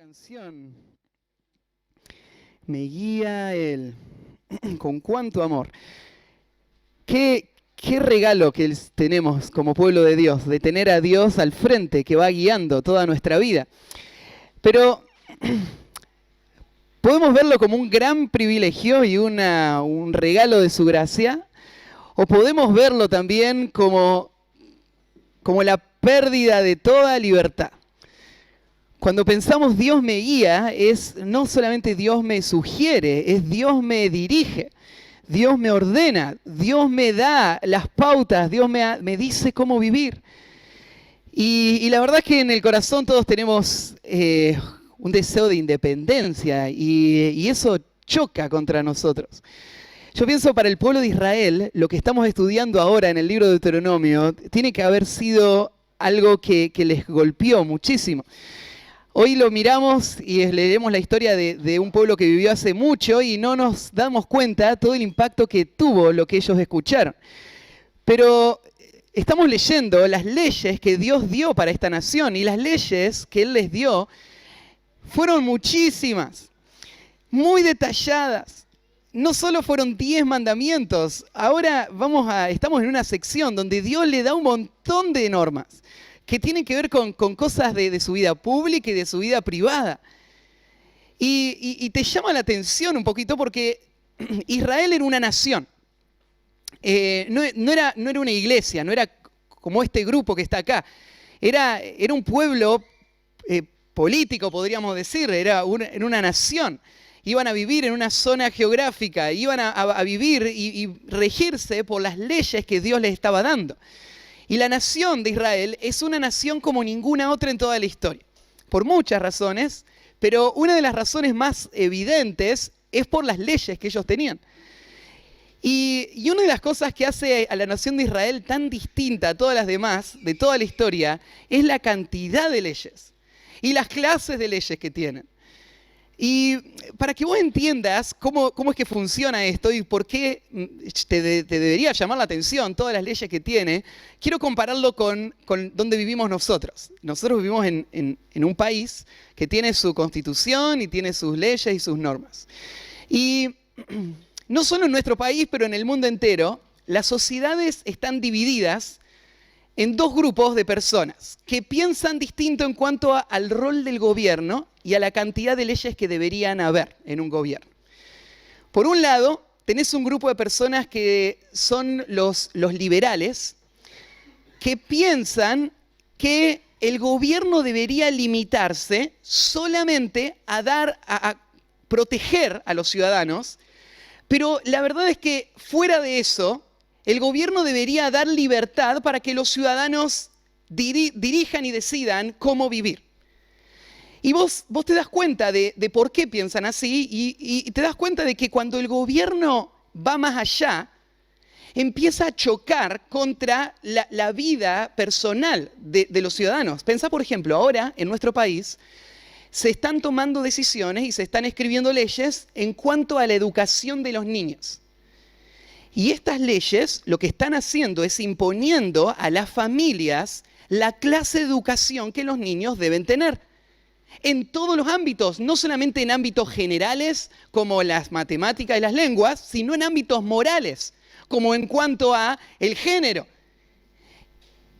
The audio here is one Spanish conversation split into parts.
canción. Me guía Él. Con cuánto amor. Qué regalo que tenemos como pueblo de Dios, de tener a Dios al frente, que va guiando toda nuestra vida. Pero podemos verlo como un gran privilegio y un regalo de su gracia, o podemos verlo también como la pérdida de toda libertad. Cuando pensamos Dios me guía, es no solamente Dios me sugiere, es Dios me dirige, Dios me ordena, Dios me da las pautas, Dios me dice cómo vivir. Y la verdad es que en el corazón todos tenemos un deseo de independencia y eso choca contra nosotros. Yo pienso para el pueblo de Israel, lo que estamos estudiando ahora en el libro de Deuteronomio, tiene que haber sido algo que les golpeó muchísimo. Hoy lo miramos y leemos la historia de un pueblo que vivió hace mucho y no nos damos cuenta todo el impacto que tuvo lo que ellos escucharon. Pero estamos leyendo las leyes que Dios dio para esta nación y las leyes que Él les dio fueron muchísimas, muy detalladas. No solo fueron 10 mandamientos, ahora estamos en una sección donde Dios le da un montón de normas que tienen que ver con cosas de su vida pública y de su vida privada. Y te llama la atención un poquito porque Israel era una nación. No era una iglesia, no era como este grupo que está acá. Era un pueblo político, podríamos decir, era una nación. Iban a vivir en una zona geográfica, iban a vivir y regirse por las leyes que Dios les estaba dando. Y la nación de Israel es una nación como ninguna otra en toda la historia, por muchas razones, pero una de las razones más evidentes es por las leyes que ellos tenían. Y una de las cosas que hace a la nación de Israel tan distinta a todas las demás, de toda la historia, es la cantidad de leyes y las clases de leyes que tienen. Y para que vos entiendas cómo es que funciona esto y por qué te debería llamar la atención todas las leyes que tiene, quiero compararlo con donde vivimos nosotros. Nosotros vivimos en un país que tiene su constitución y tiene sus leyes y sus normas. Y no solo en nuestro país, pero en el mundo entero, las sociedades están divididas en dos grupos de personas que piensan distinto en cuanto al rol del gobierno y a la cantidad de leyes que deberían haber en un gobierno. Por un lado, tenés un grupo de personas que son los liberales, que piensan que el gobierno debería limitarse solamente a proteger a los ciudadanos, pero la verdad es que fuera de eso, el gobierno debería dar libertad para que los ciudadanos dirijan y decidan cómo vivir. Y vos te das cuenta de por qué piensan así y te das cuenta de que cuando el gobierno va más allá, empieza a chocar contra la vida personal de los ciudadanos. Pensá, por ejemplo, ahora en nuestro país se están tomando decisiones y se están escribiendo leyes en cuanto a la educación de los niños. Y estas leyes lo que están haciendo es imponiendo a las familias la clase de educación que los niños deben tener. En todos los ámbitos, no solamente en ámbitos generales como las matemáticas y las lenguas, sino en ámbitos morales, como en cuanto a el género.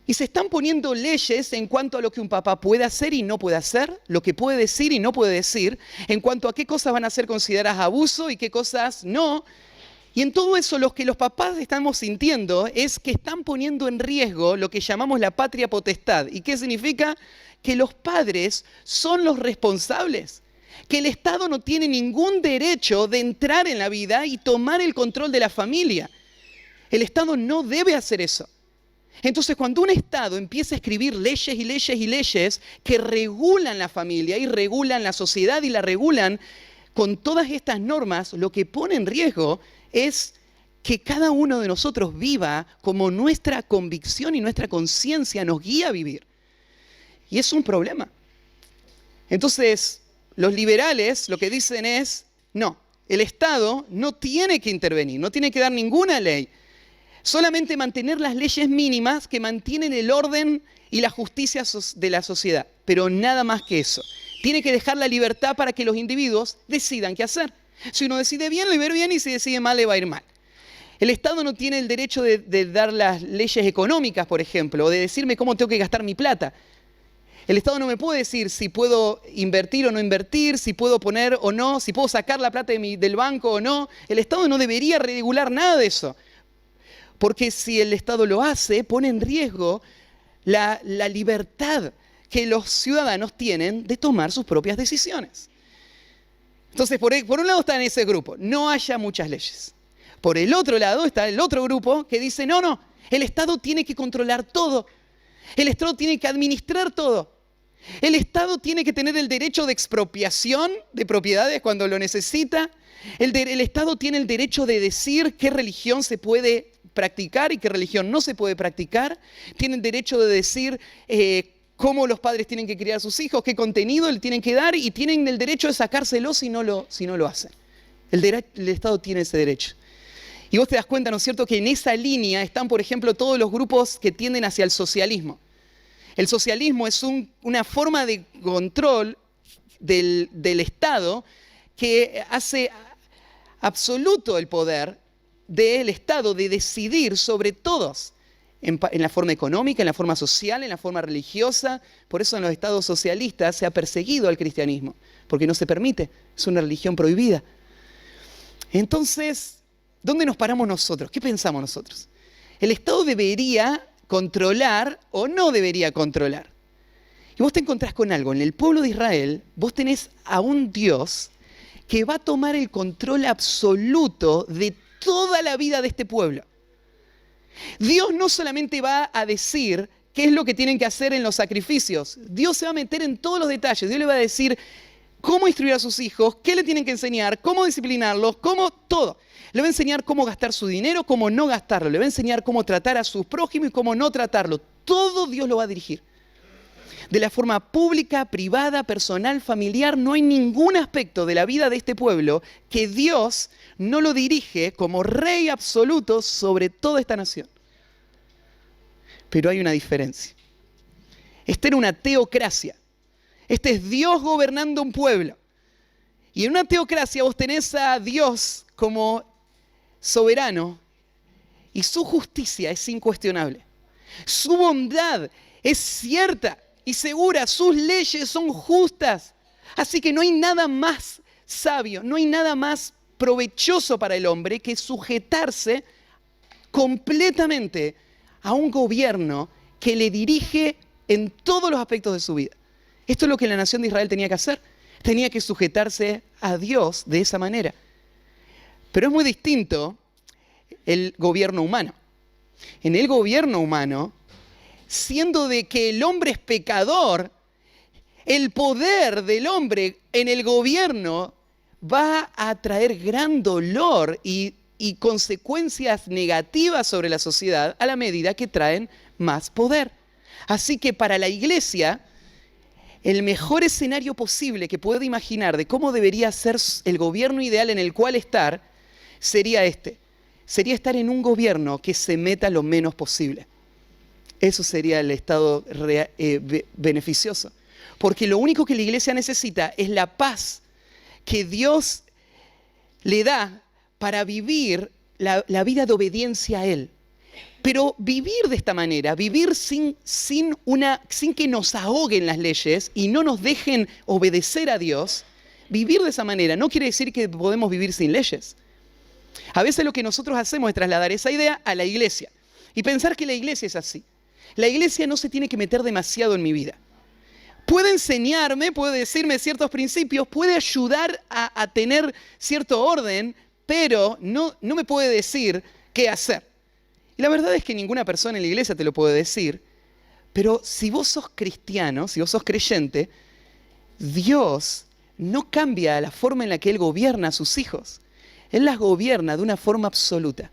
Y se están poniendo leyes en cuanto a lo que un papá puede hacer y no puede hacer, lo que puede decir y no puede decir, en cuanto a qué cosas van a ser consideradas abuso y qué cosas no. Y en todo eso lo que los papás estamos sintiendo es que están poniendo en riesgo lo que llamamos la patria potestad. ¿Y qué significa? Que los padres son los responsables, que el Estado no tiene ningún derecho de entrar en la vida y tomar el control de la familia. El Estado no debe hacer eso. Entonces, cuando un Estado empieza a escribir leyes y leyes y leyes que regulan la familia y regulan la sociedad y la regulan con todas estas normas, lo que pone en riesgo es que cada uno de nosotros viva como nuestra convicción y nuestra conciencia nos guía a vivir. Y es un problema. Entonces, los liberales lo que dicen es, no, el Estado no tiene que intervenir, no tiene que dar ninguna ley. Solamente mantener las leyes mínimas que mantienen el orden y la justicia de la sociedad, pero nada más que eso. Tiene que dejar la libertad para que los individuos decidan qué hacer. Si uno decide bien, le va a ir bien, y si decide mal, le va a ir mal. El Estado no tiene el derecho de dar las leyes económicas, por ejemplo, o de decirme cómo tengo que gastar mi plata. El Estado no me puede decir si puedo invertir o no invertir, si puedo poner o no, si puedo sacar la plata del banco o no. El Estado no debería regular nada de eso. Porque si el Estado lo hace, pone en riesgo la libertad que los ciudadanos tienen de tomar sus propias decisiones. Entonces, por un lado está en ese grupo, no haya muchas leyes. Por el otro lado está el otro grupo que dice, no, el Estado tiene que controlar todo. El Estado tiene que administrar todo. El Estado tiene que tener el derecho de expropiación de propiedades cuando lo necesita. El Estado tiene el derecho de decir qué religión se puede practicar y qué religión no se puede practicar. Tiene el derecho de decir cómo los padres tienen que criar a sus hijos, qué contenido le tienen que dar, y tienen el derecho de sacárselo si no lo hacen. El Estado tiene ese derecho. Y vos te das cuenta, ¿no es cierto?, que en esa línea están, por ejemplo, todos los grupos que tienden hacia el socialismo. El socialismo es una forma de control del Estado que hace absoluto el poder del Estado de decidir sobre todos, en la forma económica, en la forma social, en la forma religiosa. Por eso en los estados socialistas se ha perseguido al cristianismo, porque no se permite, es una religión prohibida. Entonces, ¿dónde nos paramos nosotros? ¿Qué pensamos nosotros? ¿El Estado debería controlar o no debería controlar? Y vos te encontrás con algo. En el pueblo de Israel, vos tenés a un Dios que va a tomar el control absoluto de toda la vida de este pueblo. Dios no solamente va a decir qué es lo que tienen que hacer en los sacrificios. Dios se va a meter en todos los detalles. Dios le va a decir cómo instruir a sus hijos, qué le tienen que enseñar, cómo disciplinarlos, cómo todo. Le va a enseñar cómo gastar su dinero, cómo no gastarlo. Le va a enseñar cómo tratar a sus prójimos y cómo no tratarlo. Todo Dios lo va a dirigir. De la forma pública, privada, personal, familiar, no hay ningún aspecto de la vida de este pueblo que Dios no lo dirige como rey absoluto sobre toda esta nación. Pero hay una diferencia. Esta era una teocracia. Este es Dios gobernando un pueblo. Y en una teocracia vos tenés a Dios como soberano y su justicia es incuestionable. Su bondad es cierta y segura, sus leyes son justas. Así que no hay nada más sabio, no hay nada más provechoso para el hombre que sujetarse completamente a un gobierno que le dirige en todos los aspectos de su vida. Esto es lo que la nación de Israel tenía que hacer. Tenía que sujetarse a Dios de esa manera. Pero es muy distinto el gobierno humano. En el gobierno humano, siendo de que el hombre es pecador, el poder del hombre en el gobierno va a traer gran dolor y consecuencias negativas sobre la sociedad a la medida que traen más poder. Así que para la iglesia, el mejor escenario posible que pueda imaginar de cómo debería ser el gobierno ideal en el cual estar, sería este. Sería estar en un gobierno que se meta lo menos posible. Eso sería el estado beneficioso. Porque lo único que la iglesia necesita es la paz que Dios le da para vivir la vida de obediencia a Él. Pero vivir de esta manera, vivir sin que nos ahoguen las leyes y no nos dejen obedecer a Dios, vivir de esa manera no quiere decir que podemos vivir sin leyes. A veces lo que nosotros hacemos es trasladar esa idea a la iglesia y pensar que la iglesia es así. La iglesia no se tiene que meter demasiado en mi vida. Puede enseñarme, puede decirme ciertos principios, puede ayudar a tener cierto orden, pero no me puede decir qué hacer. Y la verdad es que ninguna persona en la iglesia te lo puede decir, pero si vos sos cristiano, si vos sos creyente, Dios no cambia la forma en la que Él gobierna a sus hijos. Él las gobierna de una forma absoluta.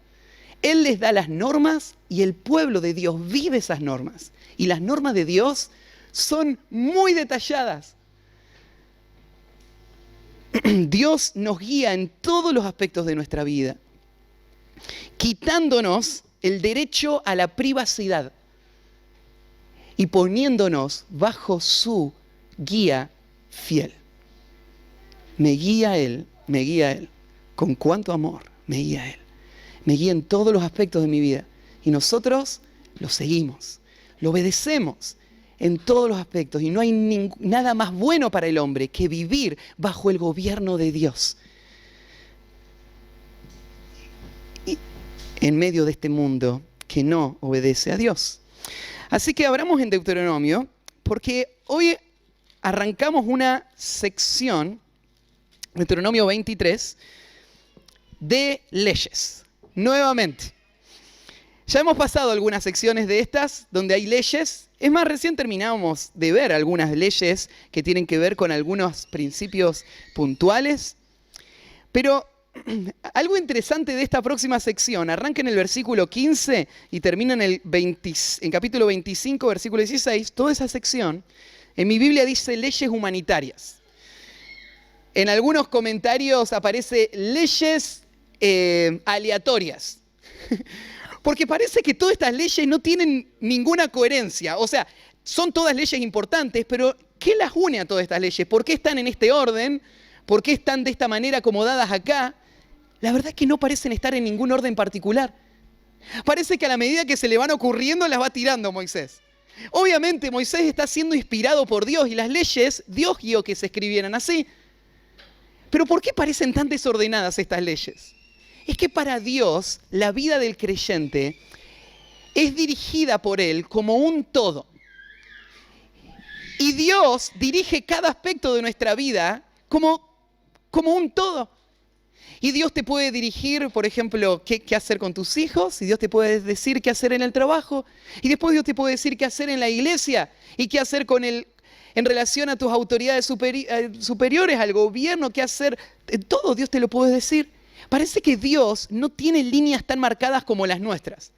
Él les da las normas y el pueblo de Dios vive esas normas. Y las normas de Dios son muy detalladas. Dios nos guía en todos los aspectos de nuestra vida, quitándonos el derecho a la privacidad y poniéndonos bajo su guía fiel. Me guía Él, me guía Él. Con cuánto amor me guía Él. Me guía en todos los aspectos de mi vida. Y nosotros lo seguimos, lo obedecemos en todos los aspectos. Y no hay nada más bueno para el hombre que vivir bajo el gobierno de Dios. Y en medio de este mundo que no obedece a Dios. Así que abramos en Deuteronomio, porque hoy arrancamos una sección, Deuteronomio 23, de leyes. Nuevamente. Ya hemos pasado algunas secciones de estas donde hay leyes. Es más, recién terminamos de ver algunas leyes que tienen que ver con algunos principios puntuales. Pero algo interesante de esta próxima sección, arranca en el versículo 15 y termina en capítulo 25, versículo 16. Toda esa sección, en mi Biblia dice leyes humanitarias. En algunos comentarios aparece leyes aleatorias. Porque parece que todas estas leyes no tienen ninguna coherencia. O sea, son todas leyes importantes, pero ¿qué las une a todas estas leyes? ¿Por qué están en este orden? ¿Por qué están de esta manera acomodadas acá? La verdad es que no parecen estar en ningún orden particular. Parece que a la medida que se le van ocurriendo las va tirando Moisés. Obviamente Moisés está siendo inspirado por Dios y las leyes, Dios guió que se escribieran así. Pero ¿por qué parecen tan desordenadas estas leyes? Es que para Dios la vida del creyente es dirigida por Él como un todo. Y Dios dirige cada aspecto de nuestra vida como un todo. Y Dios te puede dirigir, por ejemplo, qué hacer con tus hijos. Y Dios te puede decir qué hacer en el trabajo. Y después Dios te puede decir qué hacer en la iglesia. Y qué hacer en relación a tus autoridades superiores, al gobierno, qué hacer. Todo Dios te lo puede decir. Parece que Dios no tiene líneas tan marcadas como las nuestras.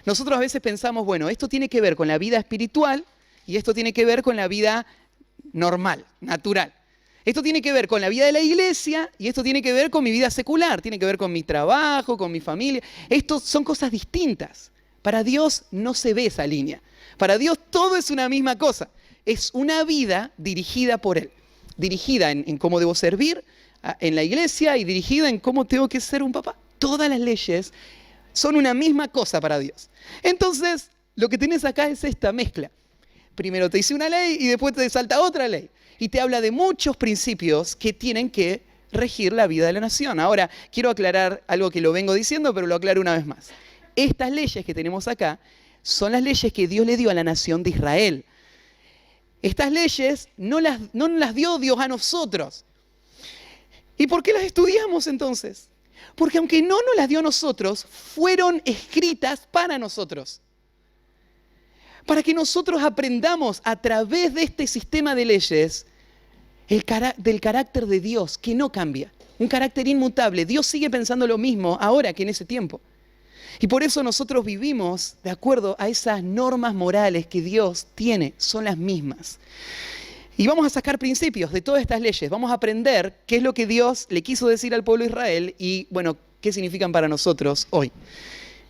Nosotros a veces pensamos, bueno, esto tiene que ver con la vida espiritual y esto tiene que ver con la vida normal, natural. Esto tiene que ver con la vida de la iglesia y esto tiene que ver con mi vida secular, tiene que ver con mi trabajo, con mi familia. Estos son cosas distintas. Para Dios no se ve esa línea. Para Dios todo es una misma cosa. Es una vida dirigida por Él. Dirigida en cómo debo servir en la iglesia y dirigida en cómo tengo que ser un papá. Todas las leyes son una misma cosa para Dios. Entonces, lo que tienes acá es esta mezcla. Primero te dice una ley y después te salta otra ley. Y te habla de muchos principios que tienen que regir la vida de la nación. Ahora, quiero aclarar algo que lo vengo diciendo, pero lo aclaro una vez más. Estas leyes que tenemos acá son las leyes que Dios le dio a la nación de Israel. Estas leyes no las dio Dios a nosotros. ¿Y por qué las estudiamos entonces? Porque aunque no nos las dio a nosotros, fueron escritas para nosotros. Para que nosotros aprendamos a través de este sistema de leyes del carácter de Dios, que no cambia. Un carácter inmutable. Dios sigue pensando lo mismo ahora que en ese tiempo. Y por eso nosotros vivimos de acuerdo a esas normas morales que Dios tiene. Son las mismas. Y vamos a sacar principios de todas estas leyes. Vamos a aprender qué es lo que Dios le quiso decir al pueblo de Israel y, bueno, qué significan para nosotros hoy.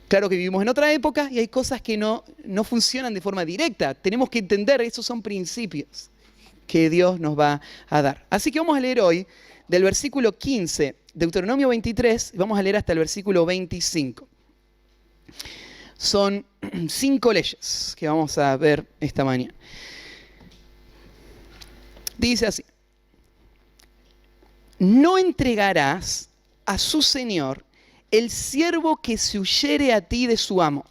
Claro que vivimos en otra época y hay cosas que no funcionan de forma directa. Tenemos que entender, esos son principios que Dios nos va a dar. Así que vamos a leer hoy del versículo 15, Deuteronomio 23, y vamos a leer hasta el versículo 25. Son 5 leyes que vamos a ver esta mañana. Dice así: no entregarás a su señor el siervo que se huyere a ti de su amo.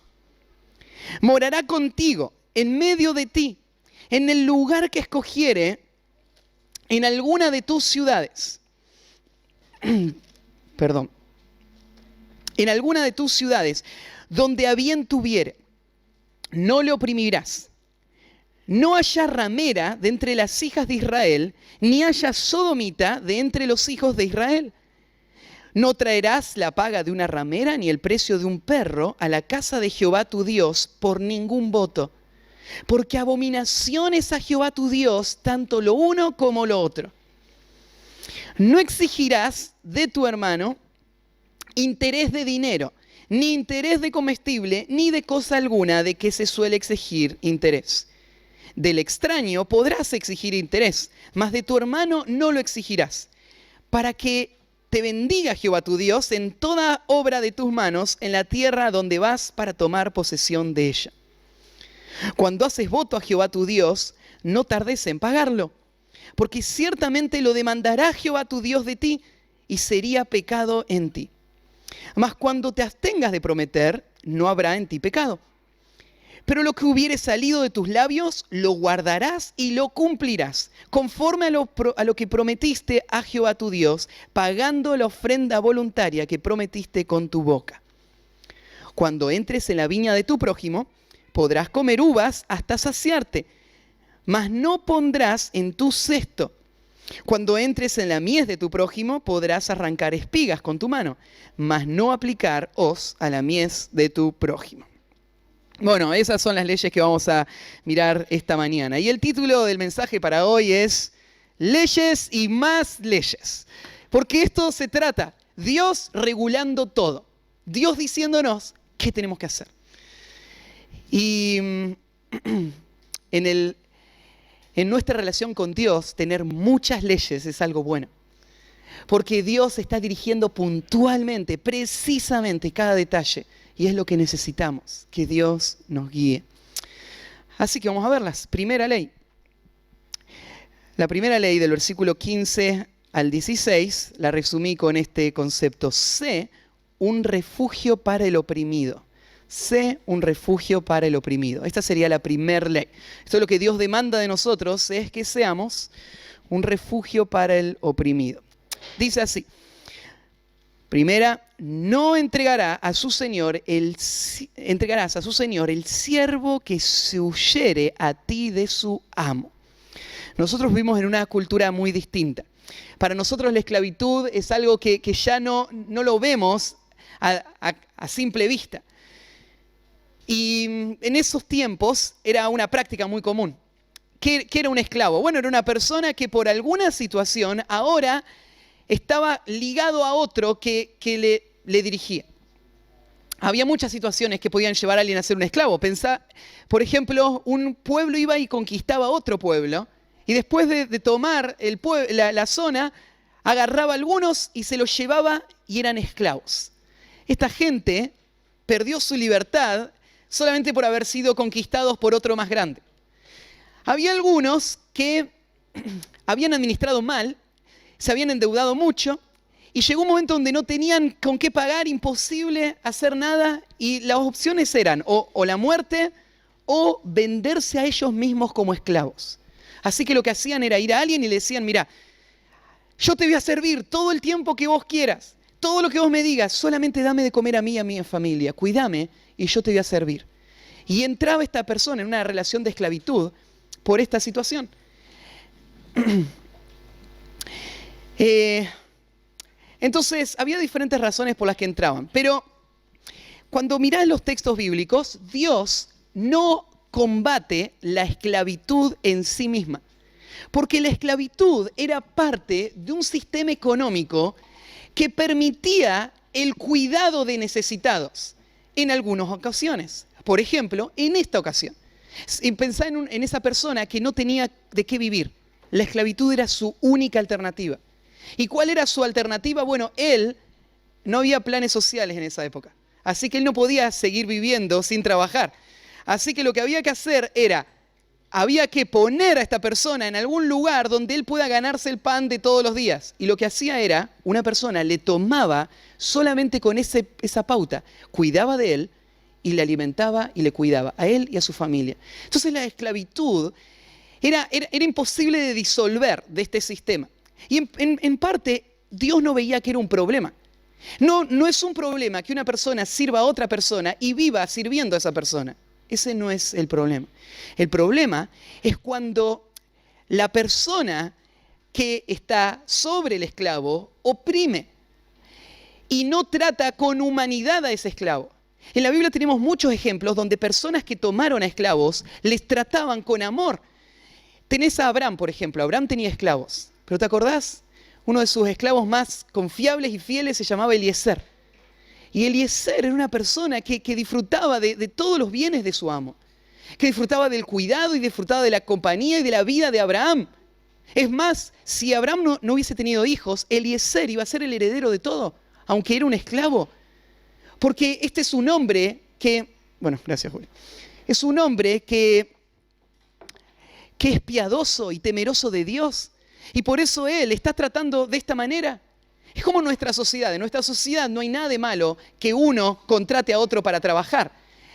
Morará contigo, en medio de ti, en el lugar que escogiere, en alguna de tus ciudades. Perdón. En alguna de tus ciudades, donde a bien tuviere, no le oprimirás. No haya ramera de entre las hijas de Israel, ni haya sodomita de entre los hijos de Israel. No traerás la paga de una ramera ni el precio de un perro a la casa de Jehová tu Dios por ningún voto. Porque abominación es a Jehová tu Dios tanto lo uno como lo otro. No exigirás de tu hermano interés de dinero, ni interés de comestible, ni de cosa alguna de que se suele exigir interés. Del extraño podrás exigir interés, mas de tu hermano no lo exigirás, para que te bendiga Jehová tu Dios en toda obra de tus manos en la tierra donde vas para tomar posesión de ella. Cuando haces voto a Jehová tu Dios, no tardes en pagarlo, porque ciertamente lo demandará Jehová tu Dios de ti y sería pecado en ti. Mas cuando te abstengas de prometer, no habrá en ti pecado. Pero lo que hubiere salido de tus labios, lo guardarás y lo cumplirás, conforme a lo que prometiste a Jehová tu Dios, pagando la ofrenda voluntaria que prometiste con tu boca. Cuando entres en la viña de tu prójimo, podrás comer uvas hasta saciarte, mas no pondrás en tu cesto. Cuando entres en la mies de tu prójimo, podrás arrancar espigas con tu mano, mas no aplicar hoz a la mies de tu prójimo. Bueno, esas son las leyes que vamos a mirar esta mañana. Y el título del mensaje para hoy es Leyes y más leyes. Porque esto se trata, Dios regulando todo. Dios diciéndonos qué tenemos que hacer. Y en nuestra relación con Dios, tener muchas leyes es algo bueno. Porque Dios está dirigiendo puntualmente, precisamente cada detalle. Y es lo que necesitamos, que Dios nos guíe. Así que vamos a verlas. Primera ley. La primera ley del versículo 15 al 16 la resumí con este concepto. Sé un refugio para el oprimido. Sé un refugio para el oprimido. Esta sería la primera ley. Esto es lo que Dios demanda de nosotros, es que seamos un refugio para el oprimido. Dice así. Primera, no entregarás a su señor el siervo que se huyere a ti de su amo. Nosotros vivimos en una cultura muy distinta. Para nosotros la esclavitud es algo que ya no lo vemos a simple vista. Y en esos tiempos era una práctica muy común. ¿Qué era un esclavo? Bueno, era una persona que por alguna situación ahora estaba ligado a otro que le dirigía. Había muchas situaciones que podían llevar a alguien a ser un esclavo. Pensá, por ejemplo, un pueblo iba y conquistaba otro pueblo, y después de tomar la zona, agarraba a algunos y se los llevaba y eran esclavos. Esta gente perdió su libertad solamente por haber sido conquistados por otro más grande. Había algunos que habían administrado mal, se habían endeudado mucho y llegó un momento donde no tenían con qué pagar, imposible hacer nada, y las opciones eran o la muerte o venderse a ellos mismos como esclavos. Así que lo que hacían era ir a alguien y le decían, mira, yo te voy a servir todo el tiempo que vos quieras, todo lo que vos me digas, solamente dame de comer a mí y a mi familia, cuídame y yo te voy a servir. Y entraba esta persona en una relación de esclavitud por esta situación. Entonces, había diferentes razones por las que entraban. Pero cuando mirás los textos bíblicos, Dios no combate la esclavitud en sí misma. Porque la esclavitud era parte de un sistema económico que permitía el cuidado de necesitados en algunas ocasiones. Por ejemplo, en esta ocasión. Pensá en esa persona que no tenía de qué vivir. La esclavitud era su única alternativa. ¿Y cuál era su alternativa? Bueno, no había planes sociales en esa época. Así que él no podía seguir viviendo sin trabajar. Así que lo que había que hacer había que poner a esta persona en algún lugar donde él pueda ganarse el pan de todos los días. Y lo que hacía era, una persona le tomaba solamente con esa pauta, cuidaba de él y le alimentaba y le cuidaba a él y a su familia. Entonces la esclavitud era imposible de disolver de este sistema. Y en parte, Dios no veía que era un problema. No es un problema que una persona sirva a otra persona y viva sirviendo a esa persona. Ese no es el problema. El problema es cuando la persona que está sobre el esclavo oprime y no trata con humanidad a ese esclavo. En la Biblia tenemos muchos ejemplos donde personas que tomaron a esclavos les trataban con amor. Tenés a Abraham, por ejemplo. Abraham tenía esclavos. ¿Pero te acordás? Uno de sus esclavos más confiables y fieles se llamaba Eliezer. Y Eliezer era una persona que disfrutaba de todos los bienes de su amo. que disfrutaba del cuidado y disfrutaba de la compañía y de la vida de Abraham. Es más, si Abraham no hubiese tenido hijos, Eliezer iba a ser el heredero de todo, aunque era un esclavo. Porque este es un hombre que, bueno, gracias Julio, es un hombre que es piadoso y temeroso de Dios. Y por eso él está tratando de esta manera. Es como nuestra sociedad. En nuestra sociedad no hay nada de malo que uno contrate a otro para trabajar.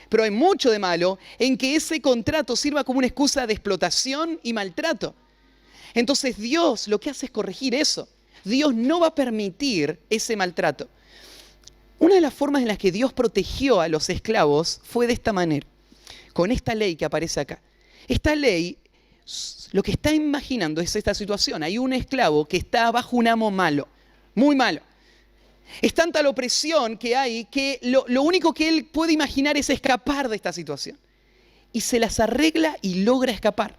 Pero hay mucho de malo en que ese contrato sirva como una excusa de explotación y maltrato. Entonces Dios lo que hace es corregir eso. Dios no va a permitir ese maltrato. Una de las formas en las que Dios protegió a los esclavos fue de esta manera, con esta ley que aparece acá. Esta ley, lo que está imaginando es esta situación. Hay un esclavo que está bajo un amo malo, muy malo. Es tanta la opresión que hay que lo único que él puede imaginar es escapar de esta situación. Y se las arregla y logra escapar.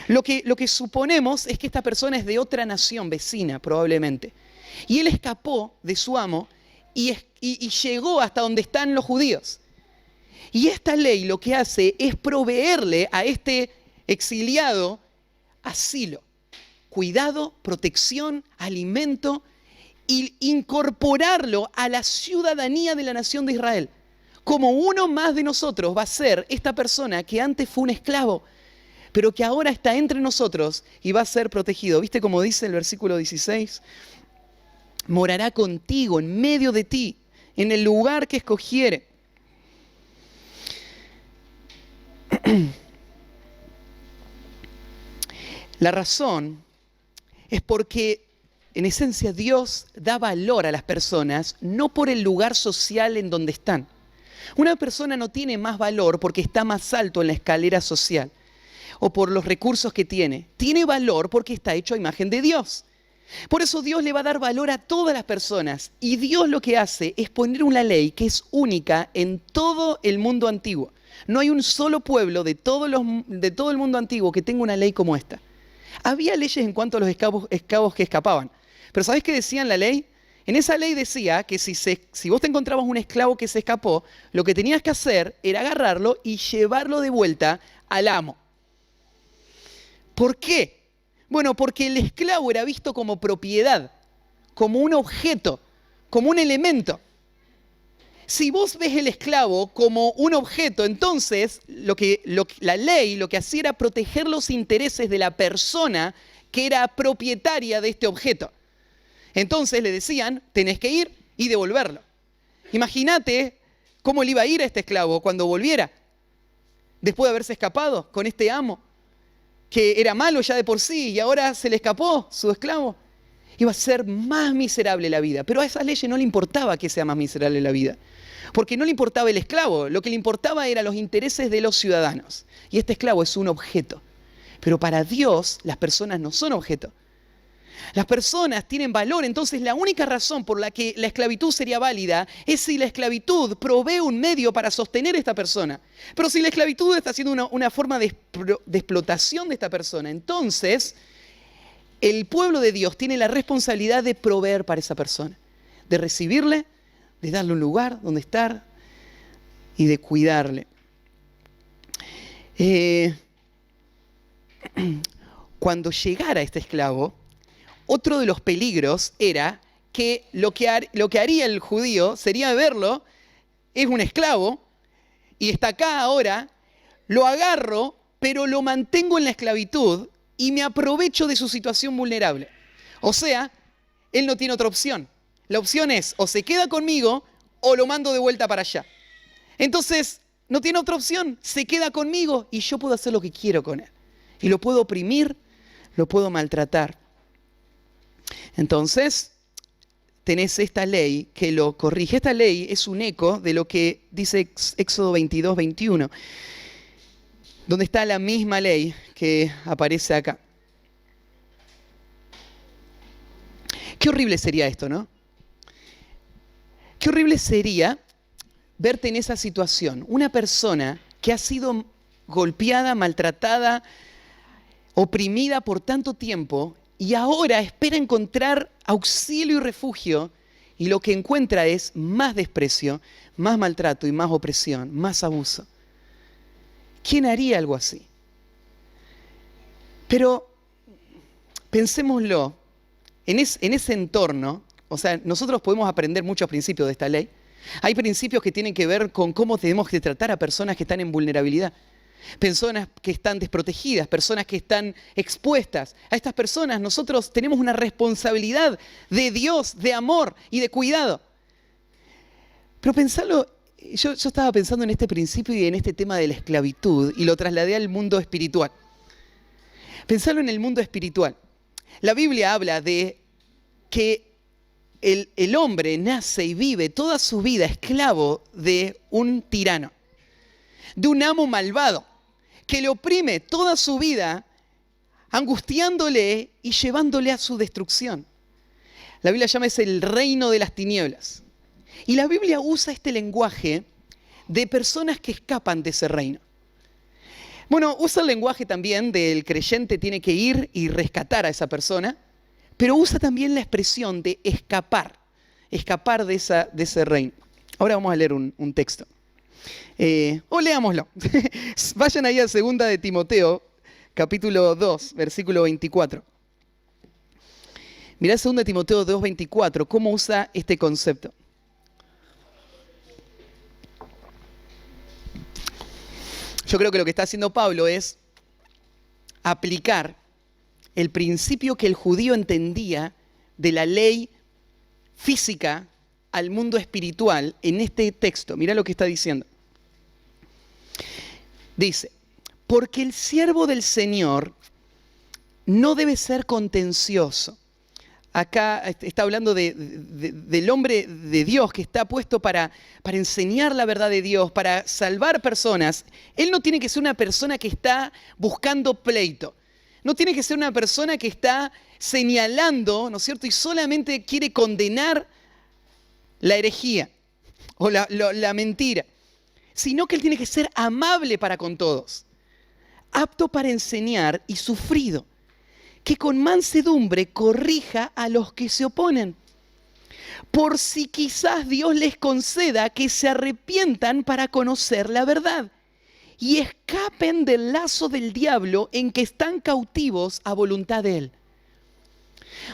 Lo que suponemos es que esta persona es de otra nación vecina, probablemente. Y él escapó de su amo y llegó hasta donde están los judíos. Y esta ley lo que hace es proveerle a este exiliado asilo, cuidado, protección, alimento, y incorporarlo a la ciudadanía de la nación de Israel. Como uno más de nosotros va a ser esta persona que antes fue un esclavo, pero que ahora está entre nosotros y va a ser protegido. ¿Viste cómo dice el versículo 16? Morará contigo, en medio de ti, en el lugar que escogiere. La razón es porque, en esencia, Dios da valor a las personas no por el lugar social en donde están. Una persona no tiene más valor porque está más alto en la escalera social o por los recursos que tiene. Tiene valor porque está hecho a imagen de Dios. Por eso Dios le va a dar valor a todas las personas. Y Dios lo que hace es poner una ley que es única en todo el mundo antiguo. No hay un solo pueblo de todo el mundo antiguo que tenga una ley como esta. Había leyes en cuanto a los esclavos que escapaban. Pero ¿sabés qué decía en la ley? En esa ley decía que si vos te encontrabas un esclavo que se escapó, lo que tenías que hacer era agarrarlo y llevarlo de vuelta al amo. ¿Por qué? Bueno, porque el esclavo era visto como propiedad, como un objeto, como un elemento. Si vos ves el esclavo como un objeto, entonces la ley lo que hacía era proteger los intereses de la persona que era propietaria de este objeto. Entonces le decían, tenés que ir y devolverlo. Imagínate cómo le iba a ir a este esclavo cuando volviera, después de haberse escapado con este amo, que era malo ya de por sí y ahora se le escapó su esclavo. Iba a ser más miserable la vida. Pero a esas leyes no le importaba que sea más miserable la vida, porque no le importaba el esclavo. Lo que le importaba eran los intereses de los ciudadanos. Y este esclavo es un objeto. Pero para Dios las personas no son objetos. Las personas tienen valor, entonces la única razón por la que la esclavitud sería válida es si la esclavitud provee un medio para sostener a esta persona. Pero si la esclavitud está siendo una forma de explotación de esta persona, entonces el pueblo de Dios tiene la responsabilidad de proveer para esa persona, de recibirle, de darle un lugar donde estar y de cuidarle. Cuando llegara este esclavo, otro de los peligros era que lo que haría el judío sería verlo, es un esclavo y está acá ahora, lo agarro, pero lo mantengo en la esclavitud y me aprovecho de su situación vulnerable. O sea, él no tiene otra opción. La opción es o se queda conmigo o lo mando de vuelta para allá. Entonces, no tiene otra opción, se queda conmigo y yo puedo hacer lo que quiero con él. Y lo puedo oprimir, lo puedo maltratar. Entonces, tenés esta ley que lo corrige. Esta ley es un eco de lo que dice Éxodo 22, 21, donde está la misma ley que aparece acá. Qué horrible sería esto, ¿no? Qué horrible sería verte en esa situación. Una persona que ha sido golpeada, maltratada, oprimida por tanto tiempo y ahora espera encontrar auxilio y refugio y lo que encuentra es más desprecio, más maltrato y más opresión, más abuso. ¿Quién haría algo así? Pero pensémoslo, en ese entorno, o sea, nosotros podemos aprender muchos principios de esta ley. Hay principios que tienen que ver con cómo tenemos que tratar a personas que están en vulnerabilidad, personas que están desprotegidas, personas que están expuestas. A estas personas nosotros tenemos una responsabilidad de Dios, de amor y de cuidado. Pero pensarlo, yo estaba pensando en este principio y en este tema de la esclavitud y lo trasladé al mundo espiritual. Pensarlo en el mundo espiritual. La Biblia habla de que el hombre nace y vive toda su vida esclavo de un tirano, de un amo malvado, que le oprime toda su vida, angustiándole y llevándole a su destrucción. La Biblia llama ese el reino de las tinieblas. Y la Biblia usa este lenguaje de personas que escapan de ese reino. Bueno, usa el lenguaje también del creyente tiene que ir y rescatar a esa persona, pero usa también la expresión de escapar de ese reino. Ahora vamos a leer un texto. O leámoslo. Vayan ahí a 2 de Timoteo, capítulo 2, versículo 24. Mirá 2 de Timoteo 2, 24, cómo usa este concepto. Yo creo que lo que está haciendo Pablo es aplicar el principio que el judío entendía de la ley física al mundo espiritual en este texto. Mirá lo que está diciendo. Dice, porque el siervo del Señor no debe ser contencioso. Acá está hablando del hombre de Dios que está puesto para enseñar la verdad de Dios, para salvar personas. Él no tiene que ser una persona que está buscando pleito. No tiene que ser una persona que está señalando, ¿no es cierto? Y solamente quiere condenar la herejía o la mentira. Sino que él tiene que ser amable para con todos, apto para enseñar y sufrido, que con mansedumbre corrija a los que se oponen, por si quizás Dios les conceda que se arrepientan para conocer la verdad y escapen del lazo del diablo en que están cautivos a voluntad de él.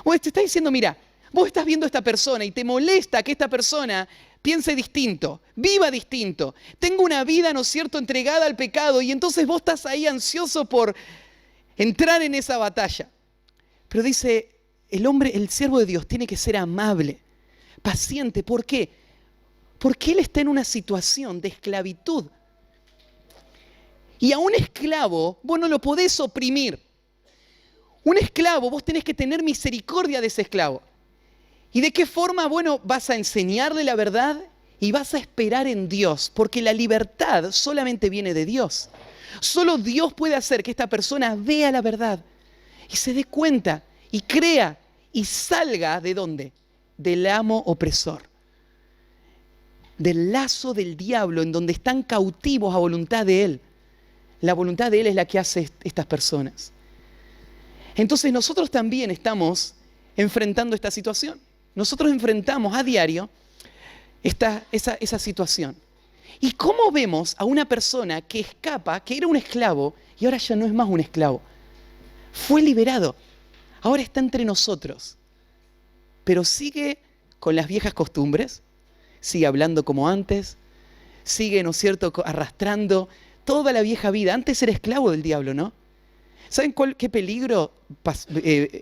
Bueno, te está diciendo, mira, vos estás viendo a esta persona y te molesta que esta persona piense distinto, viva distinto, tenga una vida, ¿no es cierto?, entregada al pecado, y entonces vos estás ahí ansioso por entrar en esa batalla. Pero dice, el siervo de Dios tiene que ser amable, paciente. ¿Por qué? Porque él está en una situación de esclavitud. Y a un esclavo vos no lo podés oprimir. Un esclavo, vos tenés que tener misericordia de ese esclavo. ¿Y de qué forma? Bueno, vas a enseñarle la verdad y vas a esperar en Dios, porque la libertad solamente viene de Dios. Solo Dios puede hacer que esta persona vea la verdad y se dé cuenta y crea y salga ¿de dónde? Del amo opresor, del lazo del diablo en donde están cautivos a voluntad de él. La voluntad de él es la que hace estas personas. Entonces nosotros también estamos enfrentando esta situación. Nosotros enfrentamos a diario esa situación. ¿Y cómo vemos a una persona que escapa, que era un esclavo y ahora ya no es más un esclavo? Fue liberado. Ahora está entre nosotros. Pero sigue con las viejas costumbres, sigue hablando como antes, sigue, ¿no es cierto?, arrastrando toda la vieja vida. Antes era esclavo del diablo, ¿no? ¿Saben qué peligro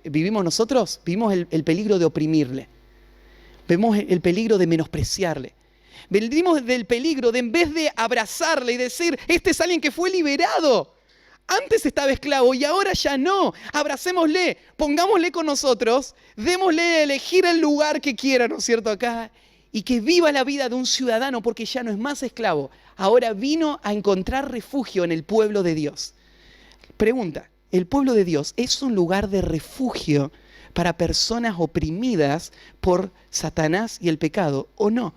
vivimos nosotros? Vivimos el peligro de oprimirle. Vemos el peligro de menospreciarle. Vivimos del peligro de, en vez de abrazarle y decir, este es alguien que fue liberado. Antes estaba esclavo y ahora ya no. Abracémosle, pongámosle con nosotros, démosle a elegir el lugar que quiera, ¿no es cierto?, acá. Y que viva la vida de un ciudadano porque ya no es más esclavo. Ahora vino a encontrar refugio en el pueblo de Dios. Pregunta, ¿el pueblo de Dios es un lugar de refugio para personas oprimidas por Satanás y el pecado o no?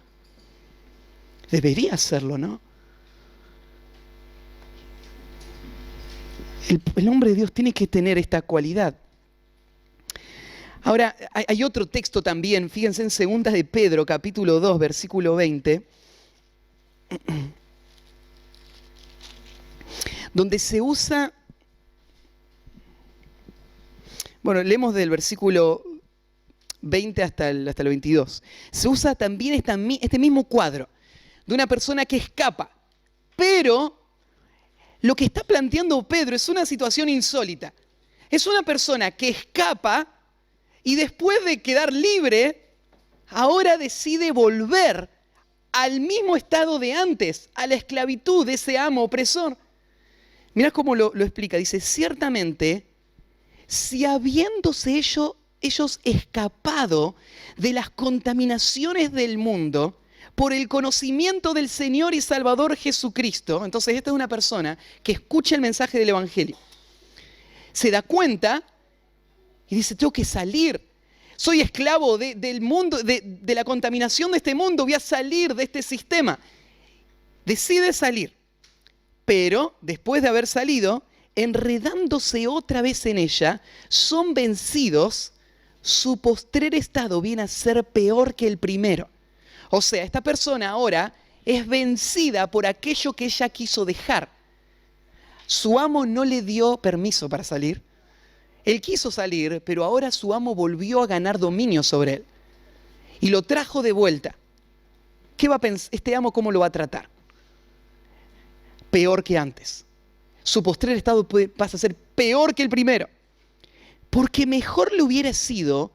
Debería serlo, ¿no? El hombre de Dios tiene que tener esta cualidad. Ahora, hay otro texto también, fíjense en 2 de Pedro, capítulo 2, versículo 20. donde se usa, bueno, leemos del versículo 20 hasta el 22. Se usa también este mismo cuadro de una persona que escapa, pero lo que está planteando Pedro es una situación insólita. Es una persona que escapa y después de quedar libre, ahora decide volver al mismo estado de antes, a la esclavitud de ese amo opresor. Mirá cómo lo explica. Dice, ciertamente, si habiéndose ellos escapado de las contaminaciones del mundo por el conocimiento del Señor y Salvador Jesucristo, entonces esta es una persona que escucha el mensaje del Evangelio, se da cuenta y dice, tengo que salir. Soy esclavo del mundo, de la contaminación de este mundo, voy a salir de este sistema. Decide salir, pero después de haber salido, enredándose otra vez en ella, son vencidos, su postrer estado viene a ser peor que el primero. O sea, esta persona ahora es vencida por aquello que ella quiso dejar. Su amo no le dio permiso para salir. Él quiso salir, pero ahora su amo volvió a ganar dominio sobre él. Y lo trajo de vuelta. ¿Qué va a pensar este amo? ¿Cómo lo va a tratar? Peor que antes. Su postrer estado pasa a ser peor que el primero. Porque mejor le hubiera sido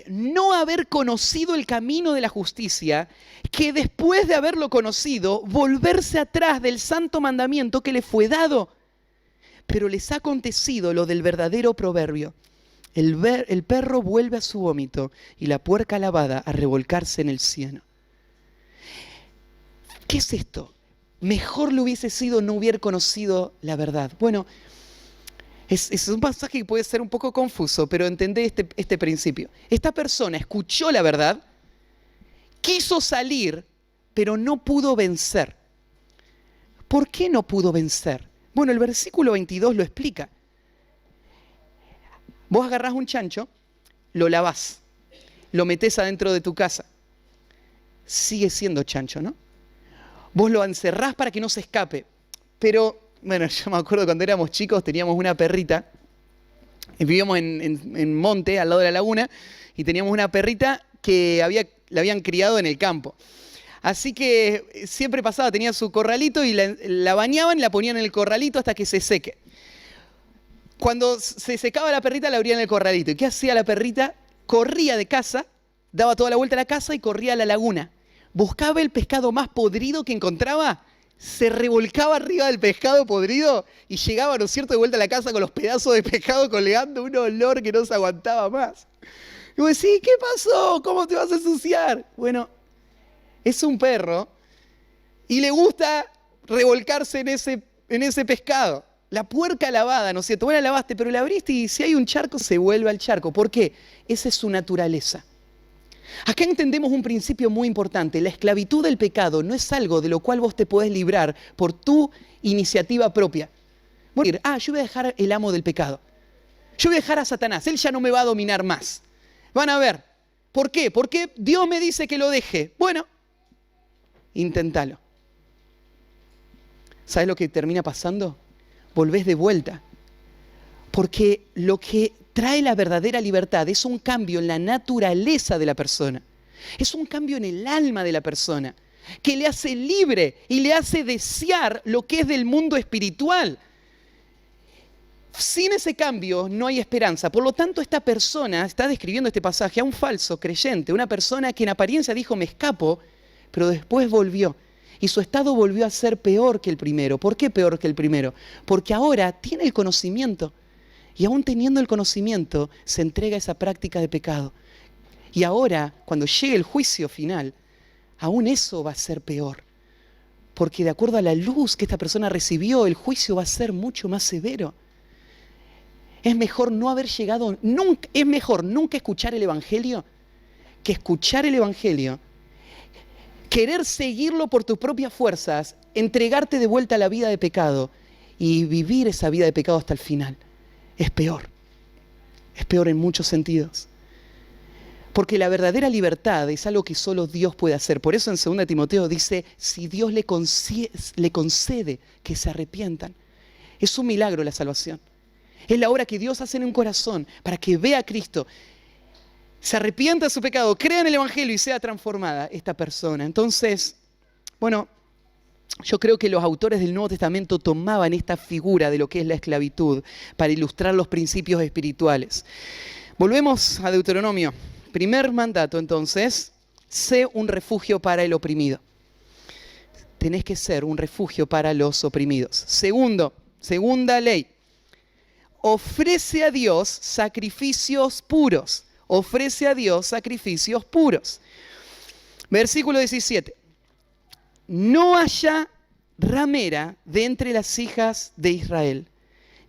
no haber conocido el camino de la justicia, que después de haberlo conocido, volverse atrás del santo mandamiento que le fue dado. Pero les ha acontecido lo del verdadero proverbio. El perro vuelve a su vómito y la puerca lavada a revolcarse en el cieno. ¿Qué es esto? Mejor le hubiese sido no hubiera conocido la verdad. Bueno, es un pasaje que puede ser un poco confuso, pero entendé este principio. Esta persona escuchó la verdad, quiso salir, pero no pudo vencer. ¿Por qué no pudo vencer? Bueno, el versículo 22 lo explica. Vos agarrás un chancho, lo lavás, lo metés adentro de tu casa. Sigue siendo chancho, ¿no? Vos lo encerrás para que no se escape. Pero, bueno, yo me acuerdo cuando éramos chicos, teníamos una perrita. Vivíamos en Monte, al lado de la laguna, y teníamos una perrita que la habían criado en el campo. Así que siempre pasaba, tenía su corralito y la bañaban, la ponían en el corralito hasta que se seque. Cuando se secaba la perrita, la abrían en el corralito. ¿Y qué hacía la perrita? Corría de casa, daba toda la vuelta a la casa y corría a la laguna. Buscaba el pescado más podrido que encontraba, se revolcaba arriba del pescado podrido y llegaba, ¿no es cierto?, de vuelta a la casa con los pedazos de pescado colgando, un olor que no se aguantaba más. Y vos decís, ¿qué pasó? ¿Cómo te vas a ensuciar? Bueno, es un perro y le gusta revolcarse en ese pescado. La puerca lavada, ¿no es cierto? Vos la lavaste, pero la abriste y si hay un charco, se vuelve al charco. ¿Por qué? Esa es su naturaleza. Acá entendemos un principio muy importante. La esclavitud del pecado no es algo de lo cual vos te podés librar por tu iniciativa propia. Voy a decir, yo voy a dejar el amo del pecado. Yo voy a dejar a Satanás. Él ya no me va a dominar más. Van a ver. ¿Por qué? Porque Dios me dice que lo deje. Bueno, inténtalo. ¿Sabes lo que termina pasando? Volvés de vuelta. Porque lo que trae la verdadera libertad es un cambio en la naturaleza de la persona. Es un cambio en el alma de la persona que le hace libre y le hace desear lo que es del mundo espiritual. Sin ese cambio no hay esperanza. Por lo tanto, esta persona está describiendo este pasaje a un falso creyente, una persona que en apariencia dijo me escapo, pero después volvió. Y su estado volvió a ser peor que el primero. ¿Por qué peor que el primero? Porque ahora tiene el conocimiento. Y aún teniendo el conocimiento, se entrega a esa práctica de pecado. Y ahora, cuando llegue el juicio final, aún eso va a ser peor. Porque de acuerdo a la luz que esta persona recibió, el juicio va a ser mucho más severo. Es mejor no haber llegado, es mejor nunca escuchar el Evangelio que escuchar el Evangelio, querer seguirlo por tus propias fuerzas, entregarte de vuelta a la vida de pecado y vivir esa vida de pecado hasta el final. Es peor en muchos sentidos. Porque la verdadera libertad es algo que solo Dios puede hacer. Por eso en 2 Timoteo dice, si Dios le concede que se arrepientan. Es un milagro la salvación. Es la obra que Dios hace en un corazón para que vea a Cristo, se arrepienta de su pecado, crea en el Evangelio y sea transformada esta persona. Entonces, bueno, yo creo que los autores del Nuevo Testamento tomaban esta figura de lo que es la esclavitud para ilustrar los principios espirituales. Volvemos a Deuteronomio. Primer mandato, entonces, sé un refugio para el oprimido. Tenés que ser un refugio para los oprimidos. Segunda ley. Ofrece a Dios sacrificios puros. Ofrece a Dios sacrificios puros. Versículo 17. No haya ramera de entre las hijas de Israel,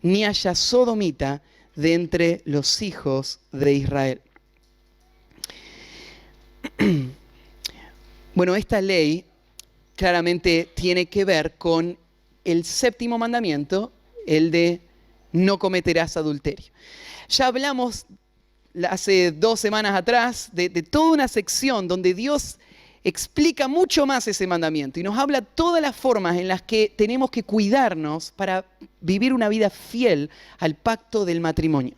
ni haya sodomita de entre los hijos de Israel. Bueno, esta ley claramente tiene que ver con el séptimo mandamiento, el de no cometerás adulterio. Ya hablamos hace 2 semanas atrás de toda una sección donde Dios explica mucho más ese mandamiento y nos habla todas las formas en las que tenemos que cuidarnos para vivir una vida fiel al pacto del matrimonio.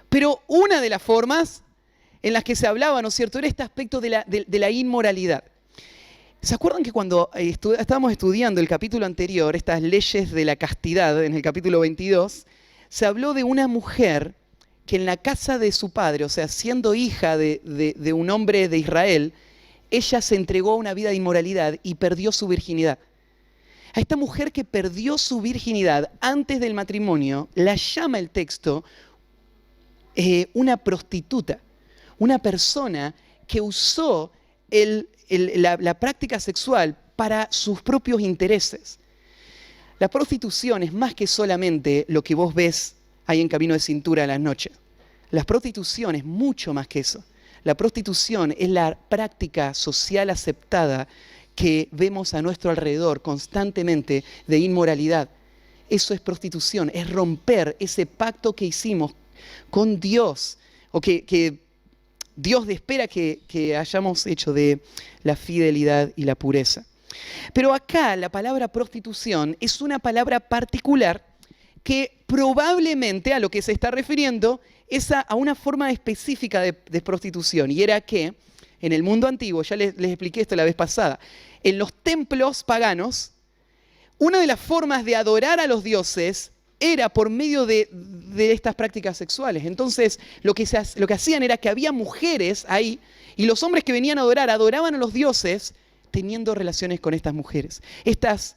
Pero una de las formas en las que se hablaba, ¿no es cierto?, era este aspecto de la inmoralidad. ¿Se acuerdan que cuando estábamos estudiando el capítulo anterior, estas leyes de la castidad, en el capítulo 22, se habló de una mujer que en la casa de su padre, o sea, siendo hija de un hombre de Israel, ella se entregó a una vida de inmoralidad y perdió su virginidad. A esta mujer que perdió su virginidad antes del matrimonio, la llama el texto una prostituta, una persona que usó la práctica sexual para sus propios intereses. La prostitución es más que solamente lo que vos ves ahí en Camino de Cintura a las noches. La prostitución es mucho más que eso. La prostitución es la práctica social aceptada que vemos a nuestro alrededor constantemente de inmoralidad. Eso es prostitución, es romper ese pacto que hicimos con Dios, o que Dios espera que hayamos hecho de la fidelidad y la pureza. Pero acá la palabra prostitución es una palabra particular que probablemente a lo que se está refiriendo es a una forma específica de prostitución. Y era que en el mundo antiguo, ya les expliqué esto la vez pasada, en los templos paganos, una de las formas de adorar a los dioses era por medio de estas prácticas sexuales. Entonces, lo que hacían era que había mujeres ahí y los hombres que venían a adorar, adoraban a los dioses teniendo relaciones con estas mujeres. Estas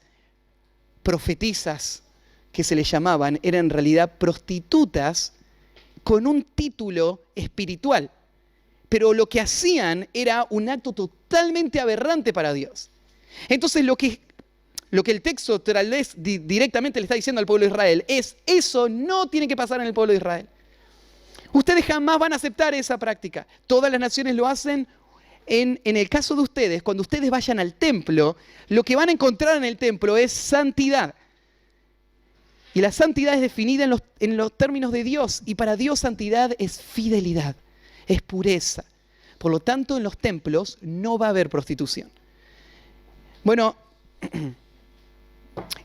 profetisas que se les llamaban eran en realidad prostitutas con un título espiritual. Pero lo que hacían era un acto totalmente aberrante para Dios. Entonces lo que el texto tal vez directamente le está diciendo al pueblo de Israel es: eso no tiene que pasar en el pueblo de Israel. Ustedes jamás van a aceptar esa práctica. Todas las naciones lo hacen. En el caso de ustedes, cuando ustedes vayan al templo, lo que van a encontrar en el templo es santidad. Y la santidad es definida en los términos de Dios. Y para Dios santidad es fidelidad, es pureza. Por lo tanto, en los templos no va a haber prostitución. Bueno,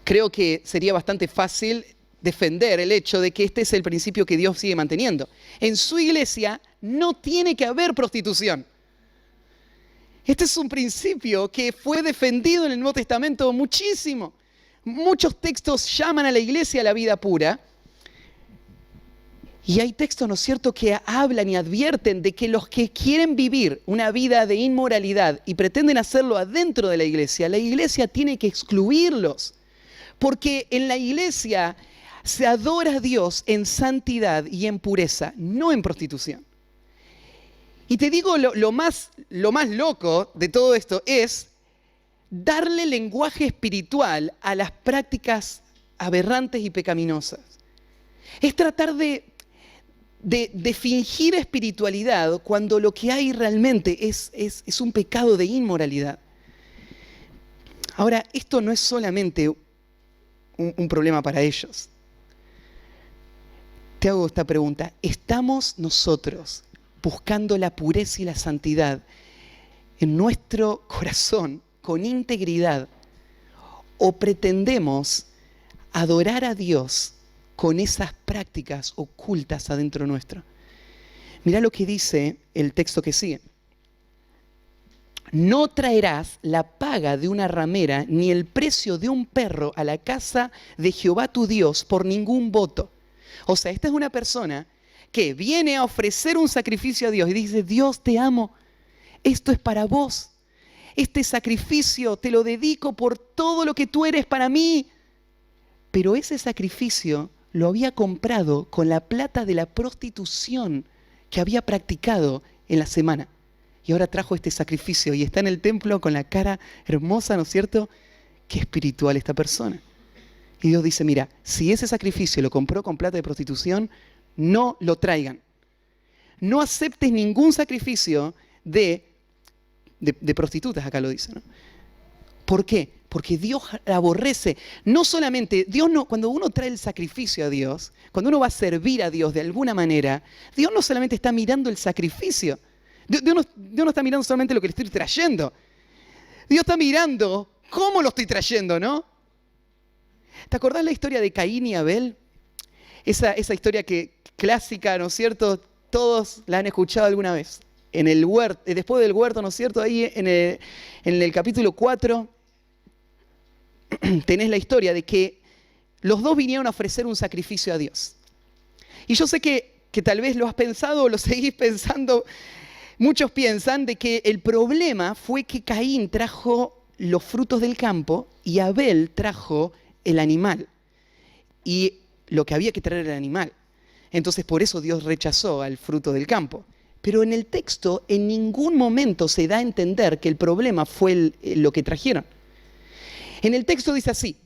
creo que sería bastante fácil defender el hecho de que este es el principio que Dios sigue manteniendo. En su iglesia no tiene que haber prostitución. Este es un principio que fue defendido en el Nuevo Testamento muchísimo. Muchos textos llaman a la iglesia a la vida pura. Y hay textos, ¿no es cierto?, que hablan y advierten de que los que quieren vivir una vida de inmoralidad y pretenden hacerlo adentro de la iglesia tiene que excluirlos. Porque en la iglesia se adora a Dios en santidad y en pureza, no en prostitución. Y te digo, lo más loco de todo esto es darle lenguaje espiritual a las prácticas aberrantes y pecaminosas. Es tratar de fingir espiritualidad cuando lo que hay realmente es un pecado de inmoralidad. Ahora, esto no es solamente un problema para ellos. Te hago esta pregunta: ¿estamos nosotros buscando la pureza y la santidad en nuestro corazón con integridad, o pretendemos adorar a Dios con esas prácticas ocultas adentro nuestro. Mirá lo que dice el texto que sigue. No traerás la paga de una ramera ni el precio de un perro a la casa de Jehová tu Dios por ningún voto. O sea, esta es una persona que viene a ofrecer un sacrificio a Dios y dice: Dios, te amo, esto es para vos. Este sacrificio te lo dedico por todo lo que tú eres para mí. Pero ese sacrificio lo había comprado con la plata de la prostitución que había practicado en la semana. Y ahora trajo este sacrificio y está en el templo con la cara hermosa, ¿no es cierto? Qué espiritual esta persona. Y Dios dice: mira, si ese sacrificio lo compró con plata de prostitución, no lo traigan. No aceptes ningún sacrificio de prostitutas, acá lo dice, ¿no? ¿Por qué? Porque Dios aborrece. No solamente, Dios no, cuando uno trae el sacrificio a Dios, cuando uno va a servir a Dios de alguna manera, Dios no solamente está mirando el sacrificio. Dios no está mirando solamente lo que le estoy trayendo. Dios está mirando cómo lo estoy trayendo, ¿no? ¿Te acordás la historia de Caín y Abel? Esa historia clásica, ¿no es cierto? Todos la han escuchado alguna vez. En el huerto, después del huerto, ¿no es cierto? Ahí en el capítulo 4 tenés la historia de que los dos vinieron a ofrecer un sacrificio a Dios. Y yo sé que tal vez lo has pensado o lo seguís pensando. Muchos piensan de que el problema fue que Caín trajo los frutos del campo y Abel trajo el animal. Y lo que había que traer era el animal. Entonces por eso Dios rechazó al fruto del campo. Pero en el texto en ningún momento se da a entender que el problema fue lo que trajeron. En el texto dice así: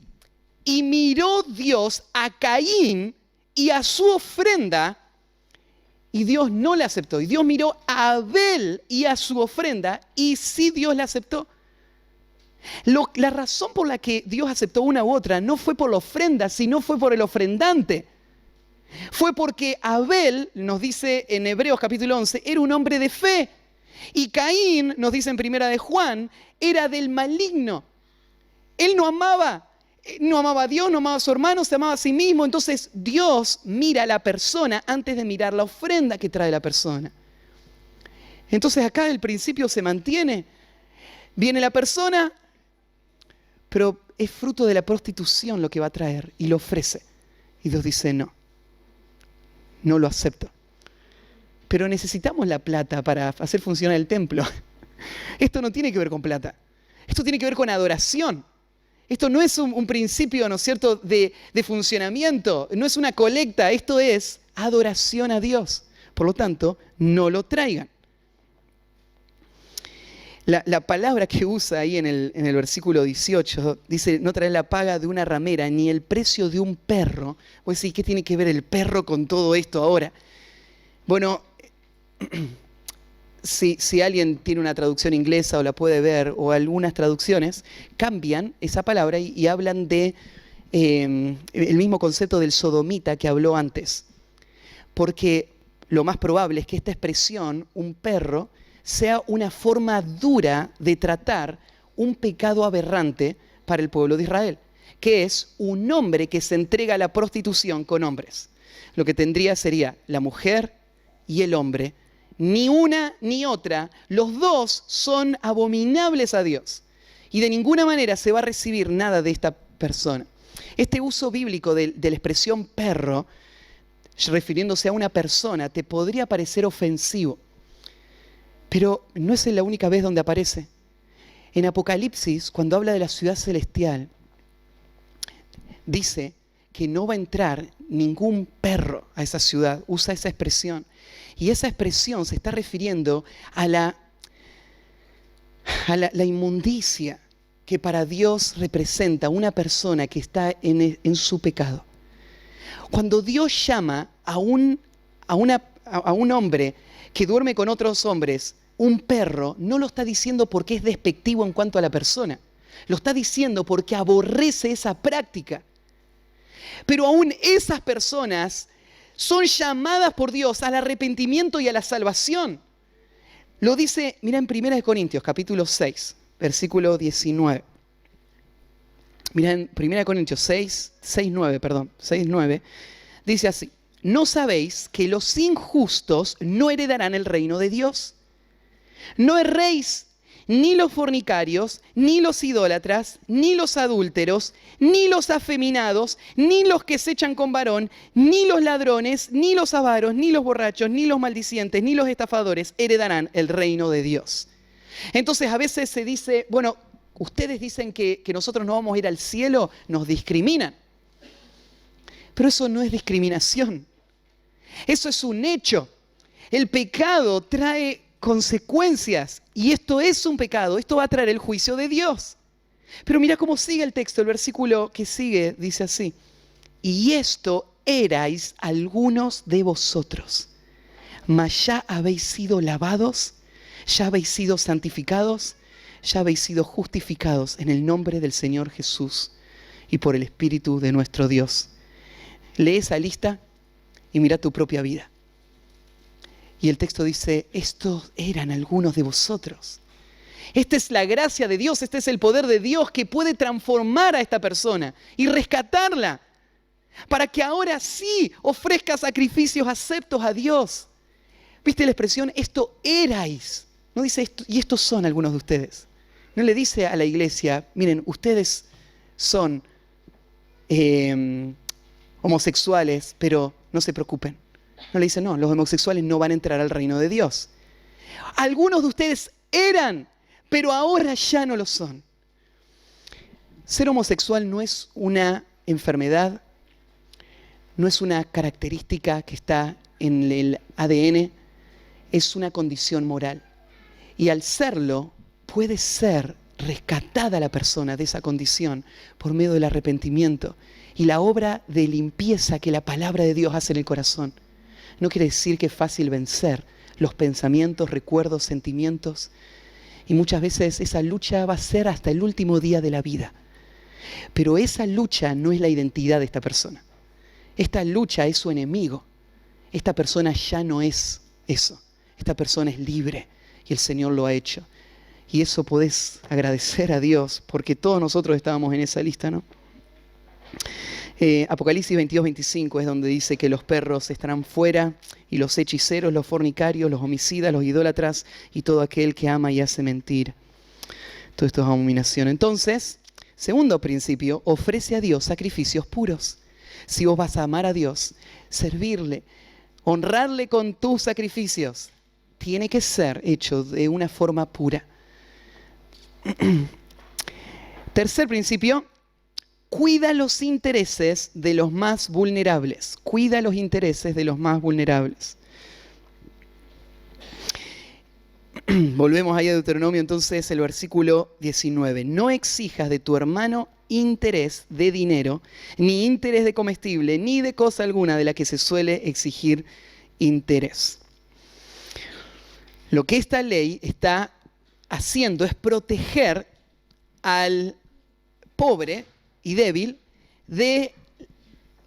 y miró Dios a Caín y a su ofrenda, y Dios no la aceptó. Y Dios miró a Abel y a su ofrenda, y sí Dios la aceptó. La razón por la que Dios aceptó una u otra no fue por la ofrenda, sino fue por el ofrendante. Fue porque Abel, nos dice en Hebreos capítulo 11, era un hombre de fe. Y Caín, nos dice en primera de Juan, era del maligno. Él no amaba a Dios, no amaba a su hermano, se amaba a sí mismo. Entonces Dios mira a la persona antes de mirar la ofrenda que trae la persona. Entonces acá el principio se mantiene. Viene la persona, pero es fruto de la prostitución lo que va a traer y lo ofrece. Y Dios dice: no lo acepto. Pero necesitamos la plata para hacer funcionar el templo. Esto no tiene que ver con plata. Esto tiene que ver con adoración. Esto no es un principio, ¿no es cierto?, de funcionamiento. No es una colecta. Esto es adoración a Dios. Por lo tanto, no lo traigan. La palabra que usa ahí en el versículo 18 dice: no traes la paga de una ramera ni el precio de un perro. Vos decís: ¿qué tiene que ver el perro con todo esto ahora? Bueno, si alguien tiene una traducción inglesa o la puede ver, o algunas traducciones, cambian esa palabra y hablan de el mismo concepto del sodomita que habló antes. Porque lo más probable es que esta expresión, un perro, sea una forma dura de tratar un pecado aberrante para el pueblo de Israel, que es un hombre que se entrega a la prostitución con hombres. Lo que tendría sería la mujer y el hombre, ni una ni otra, los dos son abominables a Dios. Y de ninguna manera se va a recibir nada de esta persona. Este uso bíblico de la expresión perro, refiriéndose a una persona, te podría parecer ofensivo. Pero no es la única vez donde aparece. En Apocalipsis, cuando habla de la ciudad celestial, dice que no va a entrar ningún perro a esa ciudad. Usa esa expresión. Y esa expresión se está refiriendo a la inmundicia que para Dios representa una persona que está en su pecado. Cuando Dios llama a un hombre que duerme con otros hombres, un perro, no lo está diciendo porque es despectivo en cuanto a la persona. Lo está diciendo porque aborrece esa práctica. Pero aún esas personas son llamadas por Dios al arrepentimiento y a la salvación. Lo dice, mira en 1 Corintios, capítulo 6, versículo 19. Mira en 1 Corintios 6, 9, dice así: ¿no sabéis que los injustos no heredarán el reino de Dios? No erréis, ni los fornicarios, ni los idólatras, ni los adúlteros, ni los afeminados, ni los que se echan con varón, ni los ladrones, ni los avaros, ni los borrachos, ni los maldicientes, ni los estafadores heredarán el reino de Dios. Entonces a veces se dice, bueno, ustedes dicen que nosotros no vamos a ir al cielo, nos discriminan. Pero eso no es discriminación. Eso es un hecho. El pecado trae consecuencias y esto es un pecado. Esto va a traer el juicio de Dios. Pero mira cómo sigue el texto. El versículo que sigue dice así: y esto erais algunos de vosotros, mas ya habéis sido lavados, ya habéis sido santificados, ya habéis sido justificados en el nombre del Señor Jesús y por el Espíritu de nuestro Dios. Lee esa lista y mira tu propia vida. Y el texto dice, estos eran algunos de vosotros. Esta es la gracia de Dios, este es el poder de Dios que puede transformar a esta persona y rescatarla para que ahora sí ofrezca sacrificios aceptos a Dios. ¿Viste la expresión? Esto erais. No dice esto, y estos son algunos de ustedes. No le dice a la iglesia, miren, ustedes son homosexuales, pero no se preocupen. No le dice, no, los homosexuales no van a entrar al reino de Dios. Algunos de ustedes eran, pero ahora ya no lo son. Ser homosexual no es una enfermedad, no es una característica que está en el ADN, es una condición moral. Y al serlo, puede ser rescatada la persona de esa condición por medio del arrepentimiento y la obra de limpieza que la palabra de Dios hace en el corazón. No quiere decir que es fácil vencer los pensamientos, recuerdos, sentimientos. Y muchas veces esa lucha va a ser hasta el último día de la vida. Pero esa lucha no es la identidad de esta persona. Esta lucha es su enemigo. Esta persona ya no es eso. Esta persona es libre y el Señor lo ha hecho. Y eso podés agradecer a Dios porque todos nosotros estábamos en esa lista, ¿no? Apocalipsis 22, 25 es donde dice que los perros estarán fuera y los hechiceros, los fornicarios, los homicidas, los idólatras y todo aquel que ama y hace mentir. Todo esto es abominación. Entonces, segundo principio, ofrece a Dios sacrificios puros. Si vos vas a amar a Dios, servirle, honrarle con tus sacrificios, tiene que ser hecho de una forma pura. Tercer principio, cuida los intereses de los más vulnerables. Cuida los intereses de los más vulnerables. Volvemos ahí a Deuteronomio, entonces, el versículo 19. No exijas de tu hermano interés de dinero, ni interés de comestible, ni de cosa alguna de la que se suele exigir interés. Lo que esta ley está haciendo es proteger al pobre y débil de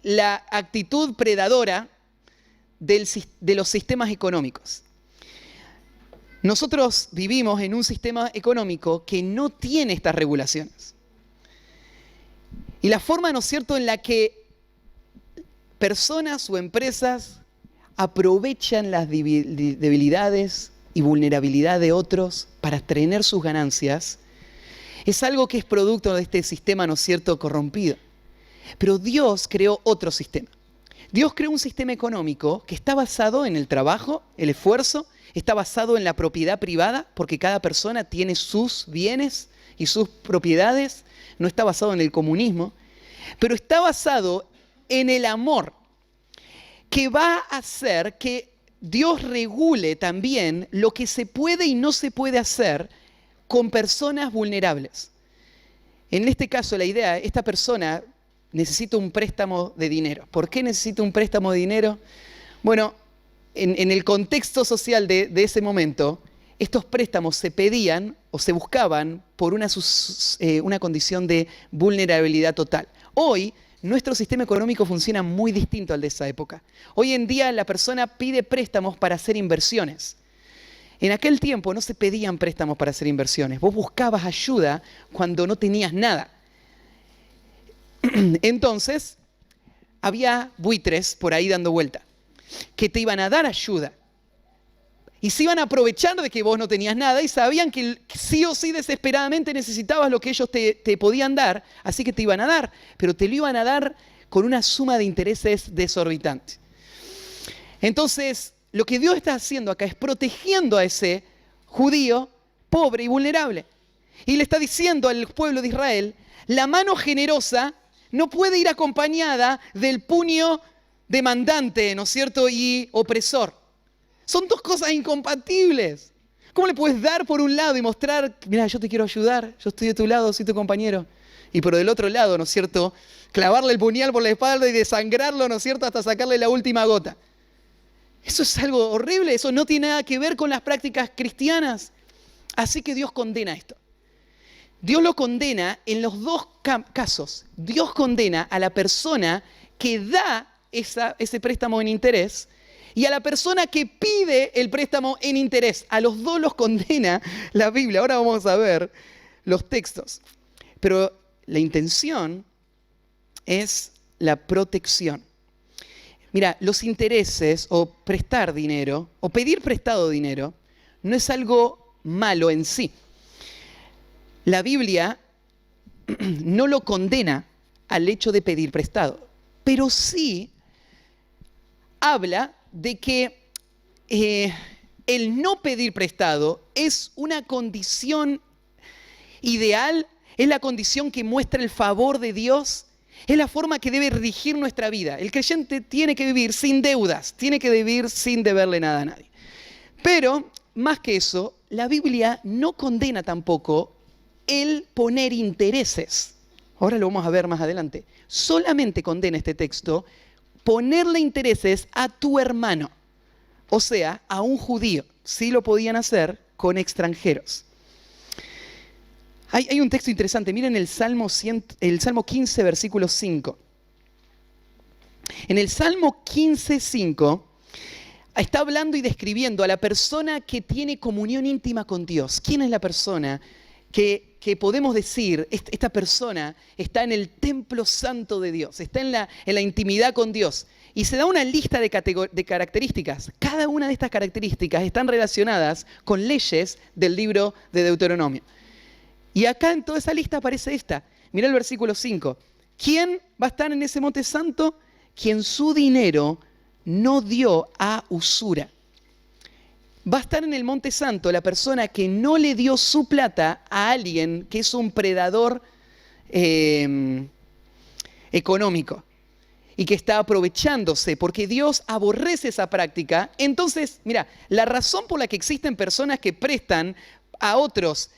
la actitud predadora de los sistemas económicos. Nosotros vivimos en un sistema económico que no tiene estas regulaciones. Y la forma, ¿no es cierto?, en la que personas o empresas aprovechan las debilidades y vulnerabilidad de otros para tener sus ganancias, es algo que es producto de este sistema, ¿no es cierto?, corrompido. Pero Dios creó otro sistema. Dios creó un sistema económico que está basado en el trabajo, el esfuerzo, está basado en la propiedad privada, porque cada persona tiene sus bienes y sus propiedades, no está basado en el comunismo, pero está basado en el amor, que va a hacer que Dios regule también lo que se puede y no se puede hacer con personas vulnerables. En este caso, la idea, esta persona necesita un préstamo de dinero. ¿Por qué necesita un préstamo de dinero? Bueno, en el contexto social de ese momento, estos préstamos se pedían o se buscaban por una condición de vulnerabilidad total. Hoy nuestro sistema económico funciona muy distinto al de esa época. Hoy en día la persona pide préstamos para hacer inversiones. En aquel tiempo no se pedían préstamos para hacer inversiones. Vos buscabas ayuda cuando no tenías nada. Entonces, había buitres por ahí dando vuelta que te iban a dar ayuda. Y se iban a aprovechar de que vos no tenías nada y sabían que sí o sí desesperadamente necesitabas lo que ellos te podían dar, así que te iban a dar, pero te lo iban a dar con una suma de intereses desorbitante. Entonces, lo que Dios está haciendo acá es protegiendo a ese judío pobre y vulnerable. Y le está diciendo al pueblo de Israel, la mano generosa no puede ir acompañada del puño demandante, ¿no es cierto?, y opresor. Son dos cosas incompatibles. ¿Cómo le puedes dar por un lado y mostrar, mira, yo te quiero ayudar, yo estoy de tu lado, soy tu compañero? Y por el otro lado, ¿no es cierto?, clavarle el puñal por la espalda y desangrarlo, ¿no es cierto?, hasta sacarle la última gota. Eso es algo horrible, eso no tiene nada que ver con las prácticas cristianas. Así que Dios condena esto. Dios lo condena en los dos casos. Dios condena a la persona que da ese préstamo en interés y a la persona que pide el préstamo en interés. A los dos los condena la Biblia. Ahora vamos a ver los textos. Pero la intención es la protección. Mira, los intereses o prestar dinero o pedir prestado dinero no es algo malo en sí. La Biblia no lo condena al hecho de pedir prestado, pero sí habla de que el no pedir prestado es una condición ideal, es la condición que muestra el favor de Dios, es la forma que debe regir nuestra vida. El creyente tiene que vivir sin deudas, tiene que vivir sin deberle nada a nadie. Pero, más que eso, la Biblia no condena tampoco el poner intereses. Ahora lo vamos a ver más adelante. Solamente condena este texto ponerle intereses a tu hermano, o sea, a un judío. Sí lo podían hacer con extranjeros. Hay un texto interesante, miren el Salmo 15, versículo 5. En el Salmo 15, 5, está hablando y describiendo a la persona que tiene comunión íntima con Dios. ¿Quién es la persona que podemos decir, esta persona está en el templo santo de Dios, está en la intimidad con Dios? Y se da una lista de características. Cada una de estas características están relacionadas con leyes del libro de Deuteronomio. Y acá en toda esa lista aparece esta. Mira el versículo 5. ¿Quién va a estar en ese monte santo? Quien su dinero no dio a usura. Va a estar en el monte santo la persona que no le dio su plata a alguien que es un predador económico y que está aprovechándose, porque Dios aborrece esa práctica. Entonces, mira, la razón por la que existen personas que prestan a otros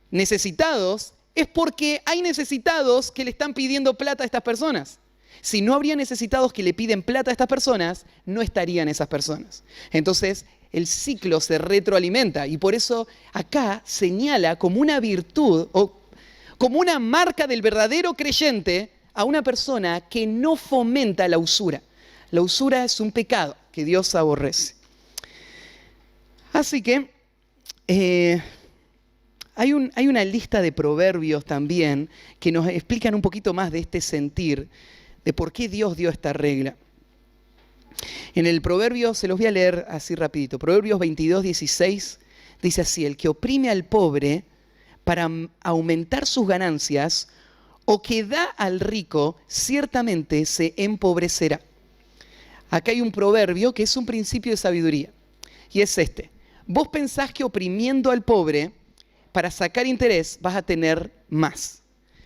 necesitados es porque hay necesitados que le están pidiendo plata a estas personas. Si no habría necesitados que le piden plata a estas personas, no estarían esas personas. Entonces, el ciclo se retroalimenta y por eso acá señala como una virtud o como una marca del verdadero creyente a una persona que no fomenta la usura. La usura es un pecado que Dios aborrece. Así que hay una lista de proverbios también que nos explican un poquito más de este sentir, de por qué Dios dio esta regla. En el proverbio, se los voy a leer así rapidito, Proverbios 22, 16, dice así: el que oprime al pobre para aumentar sus ganancias o que da al rico, ciertamente se empobrecerá. Acá hay un proverbio que es un principio de sabiduría y es este: vos pensás que oprimiendo al pobre para sacar interés vas a tener más,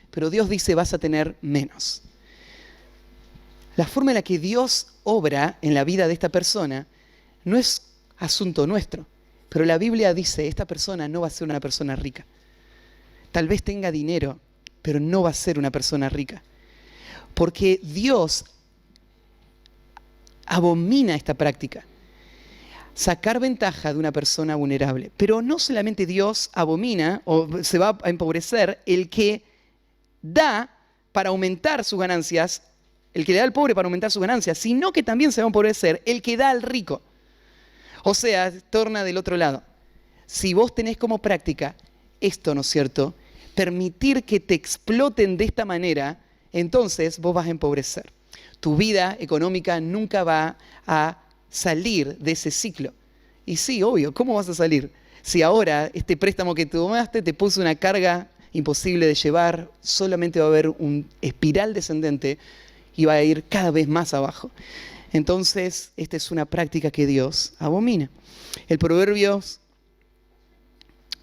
pero Dios dice vas a tener menos. La forma en la que Dios obra en la vida de esta persona no es asunto nuestro, pero la Biblia dice, esta persona no va a ser una persona rica. Tal vez tenga dinero, pero no va a ser una persona rica. Porque Dios abomina esta práctica, sacar ventaja de una persona vulnerable. Pero no solamente Dios abomina o se va a empobrecer el que da para aumentar sus ganancias, el que le da al pobre para aumentar sus ganancias, sino que también se va a empobrecer el que da al rico. O sea, torna del otro lado. Si vos tenés como práctica esto, ¿no es cierto?, permitir que te exploten de esta manera, entonces vos vas a empobrecer. Tu vida económica nunca va a salir de ese ciclo. Y sí, obvio, ¿cómo vas a salir? Si ahora este préstamo que tomaste te puso una carga imposible de llevar, solamente va a haber un espiral descendente y va a ir cada vez más abajo. Entonces, esta es una práctica que Dios abomina. El Proverbios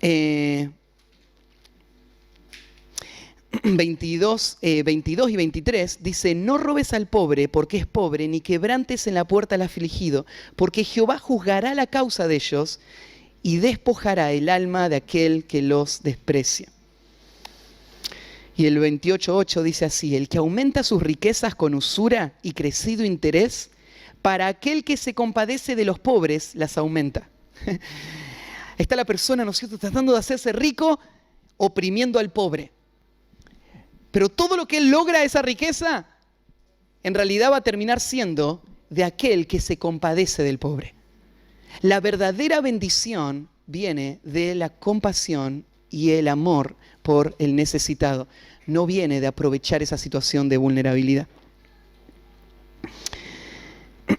22 y 23 dice: no robes al pobre porque es pobre, ni quebrantes en la puerta al afligido, porque Jehová juzgará la causa de ellos y despojará el alma de aquel que los desprecia. Y el 28:8 dice así: el que aumenta sus riquezas con usura y crecido interés, para aquel que se compadece de los pobres, las aumenta. Está la persona, ¿no es cierto?, tratando de hacerse rico, oprimiendo al pobre. Pero todo lo que él logra, esa riqueza, en realidad va a terminar siendo de aquel que se compadece del pobre. La verdadera bendición viene de la compasión y el amor por el necesitado. No viene de aprovechar esa situación de vulnerabilidad.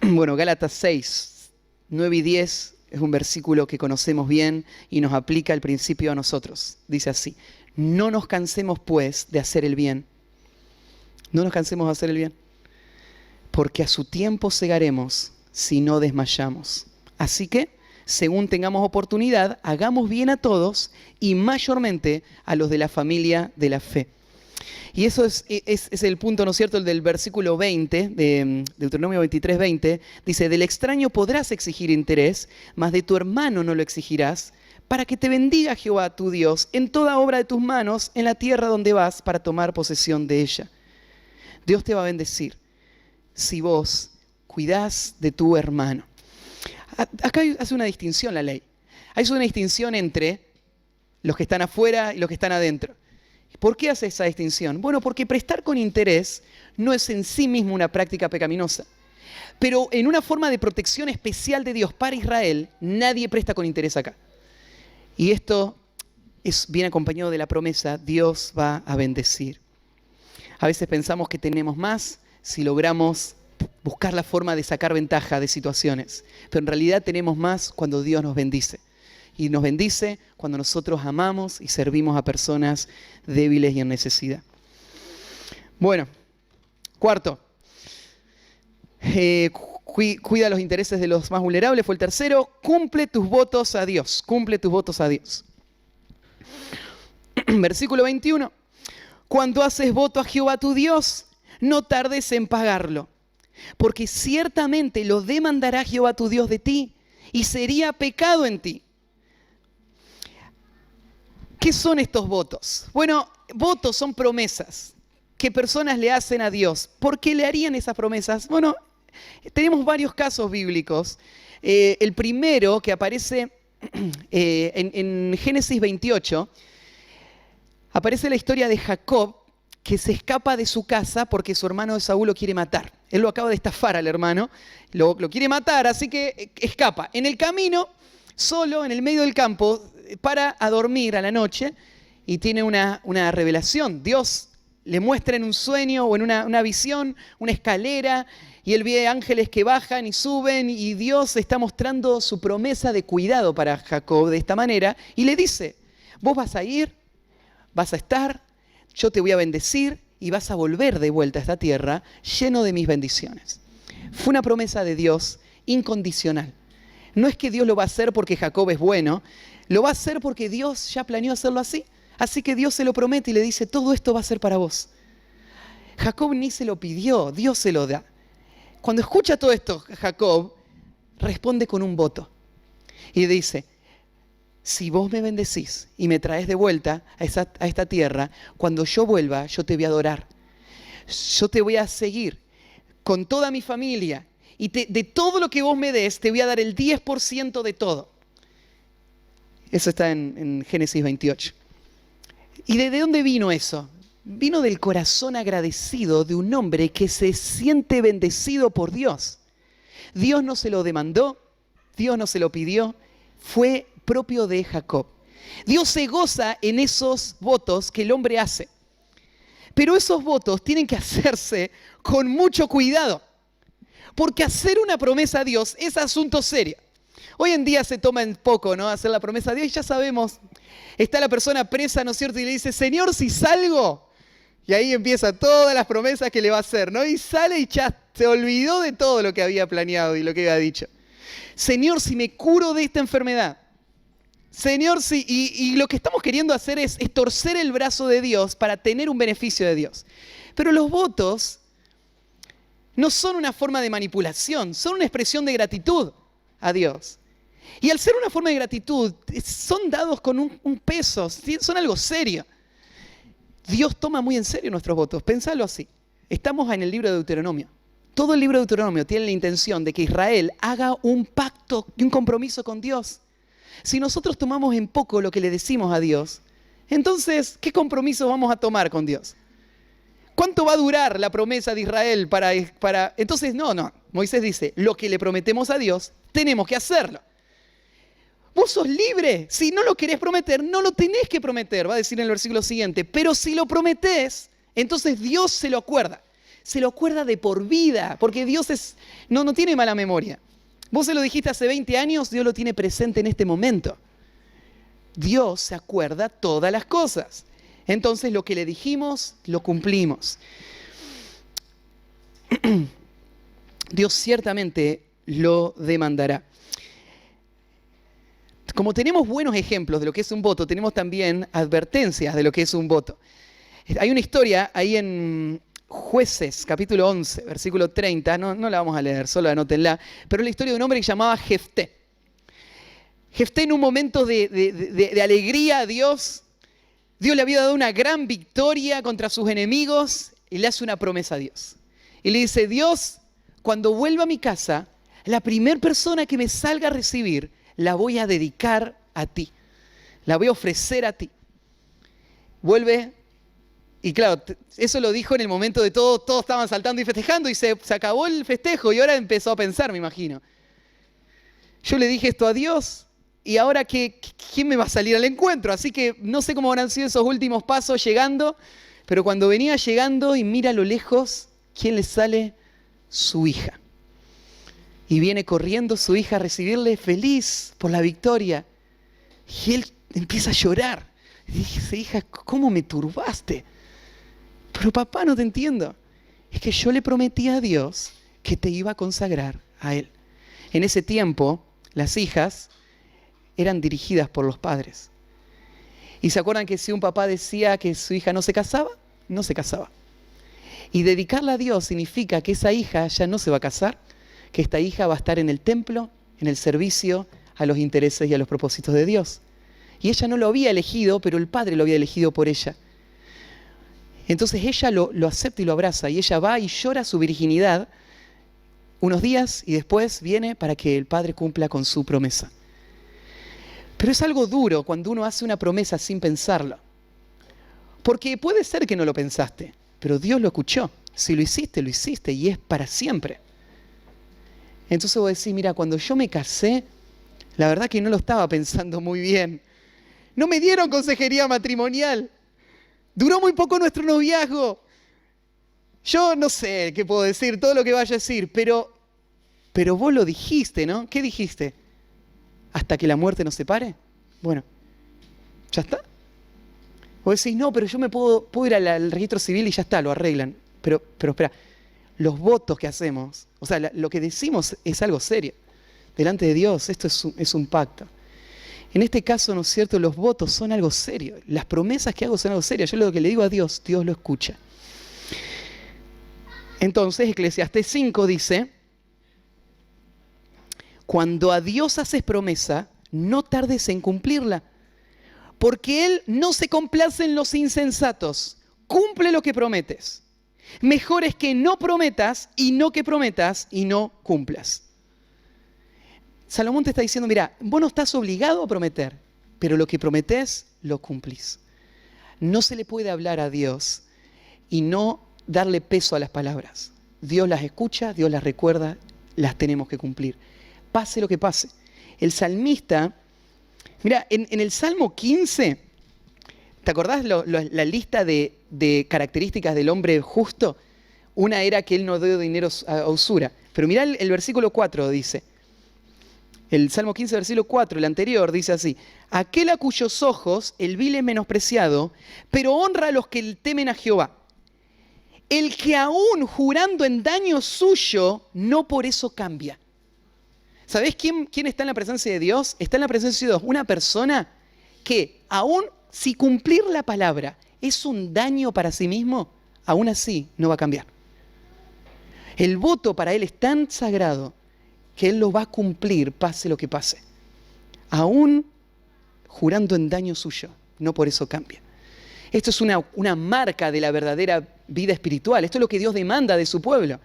Bueno, Gálatas 6, 9 y 10 es un versículo que conocemos bien y nos aplica el principio a nosotros. Dice así: no nos cansemos pues de hacer el bien. No nos cansemos de hacer el bien, porque a su tiempo segaremos si no desmayamos. Así que, según tengamos oportunidad, hagamos bien a todos y mayormente a los de la familia de la fe. Y eso es el punto, ¿no es cierto?, el del versículo 20, de Deuteronomio 23, 20. Dice: del extraño podrás exigir interés, mas de tu hermano no lo exigirás, para que te bendiga Jehová tu Dios en toda obra de tus manos en la tierra donde vas para tomar posesión de ella. Dios te va a bendecir si vos cuidás de tu hermano. Acá hace una distinción la ley. Hay una distinción entre los que están afuera y los que están adentro. ¿Por qué hace esa distinción? Bueno, porque prestar con interés no es en sí mismo una práctica pecaminosa. Pero en una forma de protección especial de Dios para Israel, nadie presta con interés acá. Y esto viene acompañado de la promesa: Dios va a bendecir. A veces pensamos que tenemos más si logramos buscar la forma de sacar ventaja de situaciones. Pero en realidad tenemos más cuando Dios nos bendice. Y nos bendice cuando nosotros amamos y servimos a personas débiles y en necesidad. Bueno, cuarto. Cuida los intereses de los más vulnerables, fue el tercero. Cumple tus votos a Dios. Cumple tus votos a Dios. Versículo 21. Cuando haces voto a Jehová tu Dios, no tardes en pagarlo, porque ciertamente lo demandará Jehová tu Dios de ti, y sería pecado en ti. ¿Qué son estos votos? Bueno, votos son promesas que personas le hacen a Dios. ¿Por qué le harían esas promesas? Bueno, tenemos varios casos bíblicos. El primero que aparece en Génesis 28, aparece la historia de Jacob, que se escapa de su casa porque su hermano Esaú lo quiere matar. Él lo acaba de estafar al hermano, lo quiere matar, así que escapa. En el camino, solo, en el medio del campo, para a dormir a la noche y tiene una revelación. Dios le muestra en un sueño o en una visión una escalera y él ve ángeles que bajan y suben y Dios está mostrando su promesa de cuidado para Jacob de esta manera y le dice: vos vas a ir, vas a estar, yo te voy a bendecir y vas a volver de vuelta a esta tierra lleno de mis bendiciones. Fue una promesa de Dios incondicional. No es que Dios lo va a hacer porque Jacob es bueno, lo va a hacer porque Dios ya planeó hacerlo así. Así que Dios se lo promete y le dice: todo esto va a ser para vos. Jacob ni se lo pidió, Dios se lo da. Cuando escucha todo esto, Jacob responde con un voto. Y dice: si vos me bendecís y me traes de vuelta a esta tierra, cuando yo vuelva, yo te voy a adorar. Yo te voy a seguir con toda mi familia. Y de todo lo que vos me des, te voy a dar el 10% de todo. Eso está en Génesis 28. ¿Y de dónde vino eso? vino del corazón agradecido de un hombre que se siente bendecido por Dios. Dios no se lo demandó, Dios no se lo pidió, fue propio de Jacob. Dios se goza en esos votos que el hombre hace. Pero esos votos tienen que hacerse con mucho cuidado. Porque hacer una promesa a Dios es asunto serio. Hoy en día se toma en poco, ¿no? Hacer la promesa a Dios y ya sabemos, está la persona presa, ¿no es cierto? Y le dice, Señor, si salgo. Y ahí empiezan todas las promesas que le va a hacer, ¿no? Y sale y ya se olvidó de todo lo que había planeado y lo que había dicho. Señor, si me curo de esta enfermedad. Señor, sí, y lo que estamos queriendo hacer es torcer el brazo de Dios para tener un beneficio de Dios. Pero los votos no son una forma de manipulación, son una expresión de gratitud a Dios. Y al ser una forma de gratitud, son dados con un peso, son algo serio. Dios toma muy en serio nuestros votos, pensalo así. Estamos en el libro de Deuteronomio. Todo el libro de Deuteronomio tiene la intención de que Israel haga un pacto y un compromiso con Dios. Si nosotros tomamos en poco lo que le decimos a Dios, entonces, ¿qué compromiso vamos a tomar con Dios? ¿Cuánto va a durar la promesa de Israel para...? Entonces, no. Moisés dice, lo que le prometemos a Dios, tenemos que hacerlo. Vos sos libre. Si no lo querés prometer, no lo tenés que prometer, va a decir en el versículo siguiente. Pero si lo prometés, entonces Dios se lo acuerda. Se lo acuerda de por vida, porque Dios no tiene mala memoria. Vos se lo dijiste hace 20 años, Dios lo tiene presente en este momento. Dios se acuerda todas las cosas. Entonces lo que le dijimos, lo cumplimos. Dios ciertamente lo demandará. Como tenemos buenos ejemplos de lo que es un voto, tenemos también advertencias de lo que es un voto. Hay una historia ahí en Jueces, capítulo 11, versículo 30, no la vamos a leer, solo anótenla, pero es la historia de un hombre que se llamaba Jefté. Jefté, en un momento de alegría a Dios le había dado una gran victoria contra sus enemigos y le hace una promesa a Dios. Y le dice, Dios, cuando vuelva a mi casa, la primera persona que me salga a recibir, la voy a dedicar a ti. La voy a ofrecer a ti. Vuelve. Y claro, eso lo dijo en el momento de todos estaban saltando y festejando y se acabó el festejo y ahora empezó a pensar, me imagino. Yo le dije esto a Dios y ahora ¿quién me va a salir al encuentro? Así que no sé cómo habrán sido esos últimos pasos llegando, pero cuando venía llegando y mira a lo lejos, ¿quién le sale? Su hija. Y viene corriendo su hija a recibirle feliz por la victoria. Y él empieza a llorar. Y dice, hija, ¿cómo me turbaste? Pero papá, no te entiendo. Es que yo le prometí a Dios que te iba a consagrar a Él. En ese tiempo, las hijas eran dirigidas por los padres. ¿Y se acuerdan que si un papá decía que su hija no se casaba? No se casaba. Y dedicarla a Dios significa que esa hija ya no se va a casar, que esta hija va a estar en el templo, en el servicio a los intereses y a los propósitos de Dios. Y ella no lo había elegido, pero el padre lo había elegido por ella. Entonces ella lo acepta y lo abraza, y ella va y llora su virginidad unos días y después viene para que el padre cumpla con su promesa. Pero es algo duro cuando uno hace una promesa sin pensarlo. Porque puede ser que no lo pensaste, pero Dios lo escuchó. Si lo hiciste y es para siempre. Entonces vos decís, mira, cuando yo me casé, la verdad que no lo estaba pensando muy bien. No me dieron consejería matrimonial. Duró muy poco nuestro noviazgo. Yo no sé qué puedo decir, todo lo que vaya a decir, pero vos lo dijiste, ¿no? ¿Qué dijiste? ¿Hasta que la muerte nos separe? Bueno, ¿ya está? Vos decís, no, pero yo me puedo ir al registro civil y ya está, lo arreglan. Pero espera, los votos que hacemos, o sea, lo que decimos es algo serio. Delante de Dios, esto es un pacto. En este caso, ¿no es cierto? Los votos son algo serio. Las promesas que hago son algo serio. Yo lo que le digo a Dios, Dios lo escucha. Entonces, Eclesiastés 5 dice, cuando a Dios haces promesa, no tardes en cumplirla, porque Él no se complace en los insensatos. Cumple lo que prometes. Mejor es que no prometas y no que prometas y no cumplas. Salomón te está diciendo, mira, vos no estás obligado a prometer, pero lo que prometés, lo cumplís. No se le puede hablar a Dios y no darle peso a las palabras. Dios las escucha, Dios las recuerda, las tenemos que cumplir. Pase lo que pase. El salmista, mira, en el Salmo 15, ¿te acordás la lista de características del hombre justo? Una era que él no dio dinero a usura. Pero mirá el versículo 4 dice, el Salmo 15, versículo 4, el anterior, dice así: aquel a cuyos ojos el vil es menospreciado, pero honra a los que temen a Jehová. El que aún jurando en daño suyo, no por eso cambia. ¿Sabés quién está en la presencia de Dios? Está en la presencia de Dios una persona que aún si cumplir la palabra es un daño para sí mismo, aún así no va a cambiar. El voto para él es tan sagrado que él lo va a cumplir pase lo que pase. Aún jurando en daño suyo, no por eso cambia. Esto es una marca de la verdadera vida espiritual. Esto es lo que Dios demanda de su pueblo.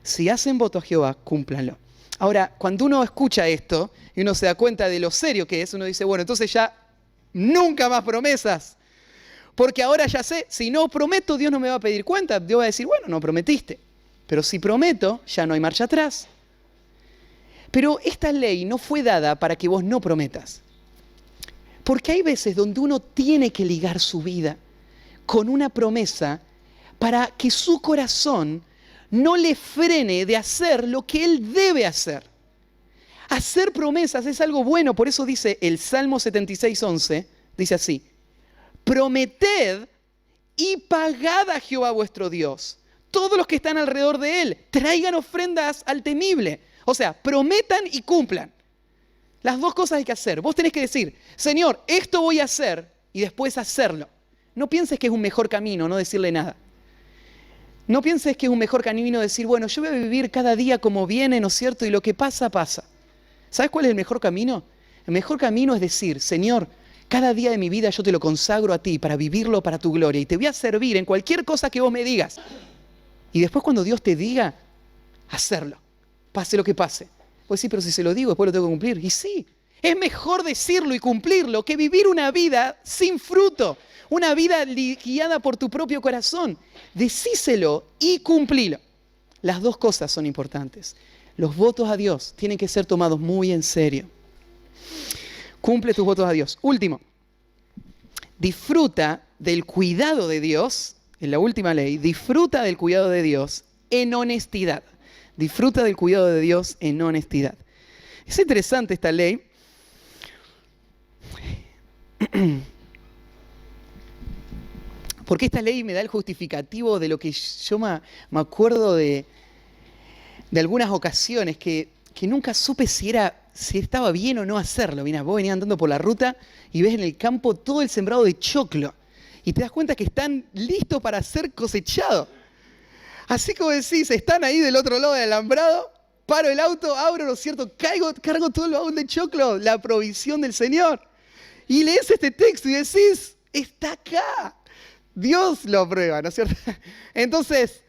Si hacen voto a Jehová, cúmplanlo. Ahora, cuando uno escucha esto y uno se da cuenta de lo serio que es, uno dice, bueno, entonces ya nunca más promesas. Porque ahora ya sé, si no prometo, Dios no me va a pedir cuenta. Dios va a decir, bueno, no prometiste. Pero si prometo, ya no hay marcha atrás. Pero esta ley no fue dada para que vos no prometas. Porque hay veces donde uno tiene que ligar su vida con una promesa para que su corazón no le frene de hacer lo que él debe hacer. Hacer promesas es algo bueno, por eso dice el Salmo 76:11, dice así: prometed y pagad a Jehová vuestro Dios. Todos los que están alrededor de él, traigan ofrendas al temible. O sea, prometan y cumplan. Las dos cosas hay que hacer. Vos tenés que decir, Señor, esto voy a hacer, y después hacerlo. No pienses que es un mejor camino no decirle nada. No pienses que es un mejor camino decir, bueno, yo voy a vivir cada día como viene, ¿no es cierto? Y lo que pasa, pasa. ¿Sabes cuál es el mejor camino? El mejor camino es decir, Señor, cada día de mi vida yo te lo consagro a ti para vivirlo para tu gloria. Y te voy a servir en cualquier cosa que vos me digas. Y después cuando Dios te diga, hacerlo. Pase lo que pase. Pues sí, pero si se lo digo, después lo tengo que cumplir. Y sí, es mejor decirlo y cumplirlo que vivir una vida sin fruto. Una vida guiada por tu propio corazón. Decíselo y cumplilo. Las dos cosas son importantes. Los votos a Dios tienen que ser tomados muy en serio. Cumple tus votos a Dios. Último, disfruta del cuidado de Dios, en la última ley, disfruta del cuidado de Dios en honestidad. Disfruta del cuidado de Dios en honestidad. Es interesante esta ley. Porque esta ley me da el justificativo de lo que yo me acuerdo de algunas ocasiones que nunca supe si estaba bien o no hacerlo. Mirá, vos venías andando por la ruta y ves en el campo todo el sembrado de choclo. Y te das cuenta que están listos para ser cosechados. Así como decís, están ahí del otro lado del alambrado, paro el auto, abro, ¿no es cierto? Cargo todo el vagón de choclo, la provisión del Señor. Y lees este texto y decís, está acá. Dios lo aprueba, ¿no es cierto? Entonces,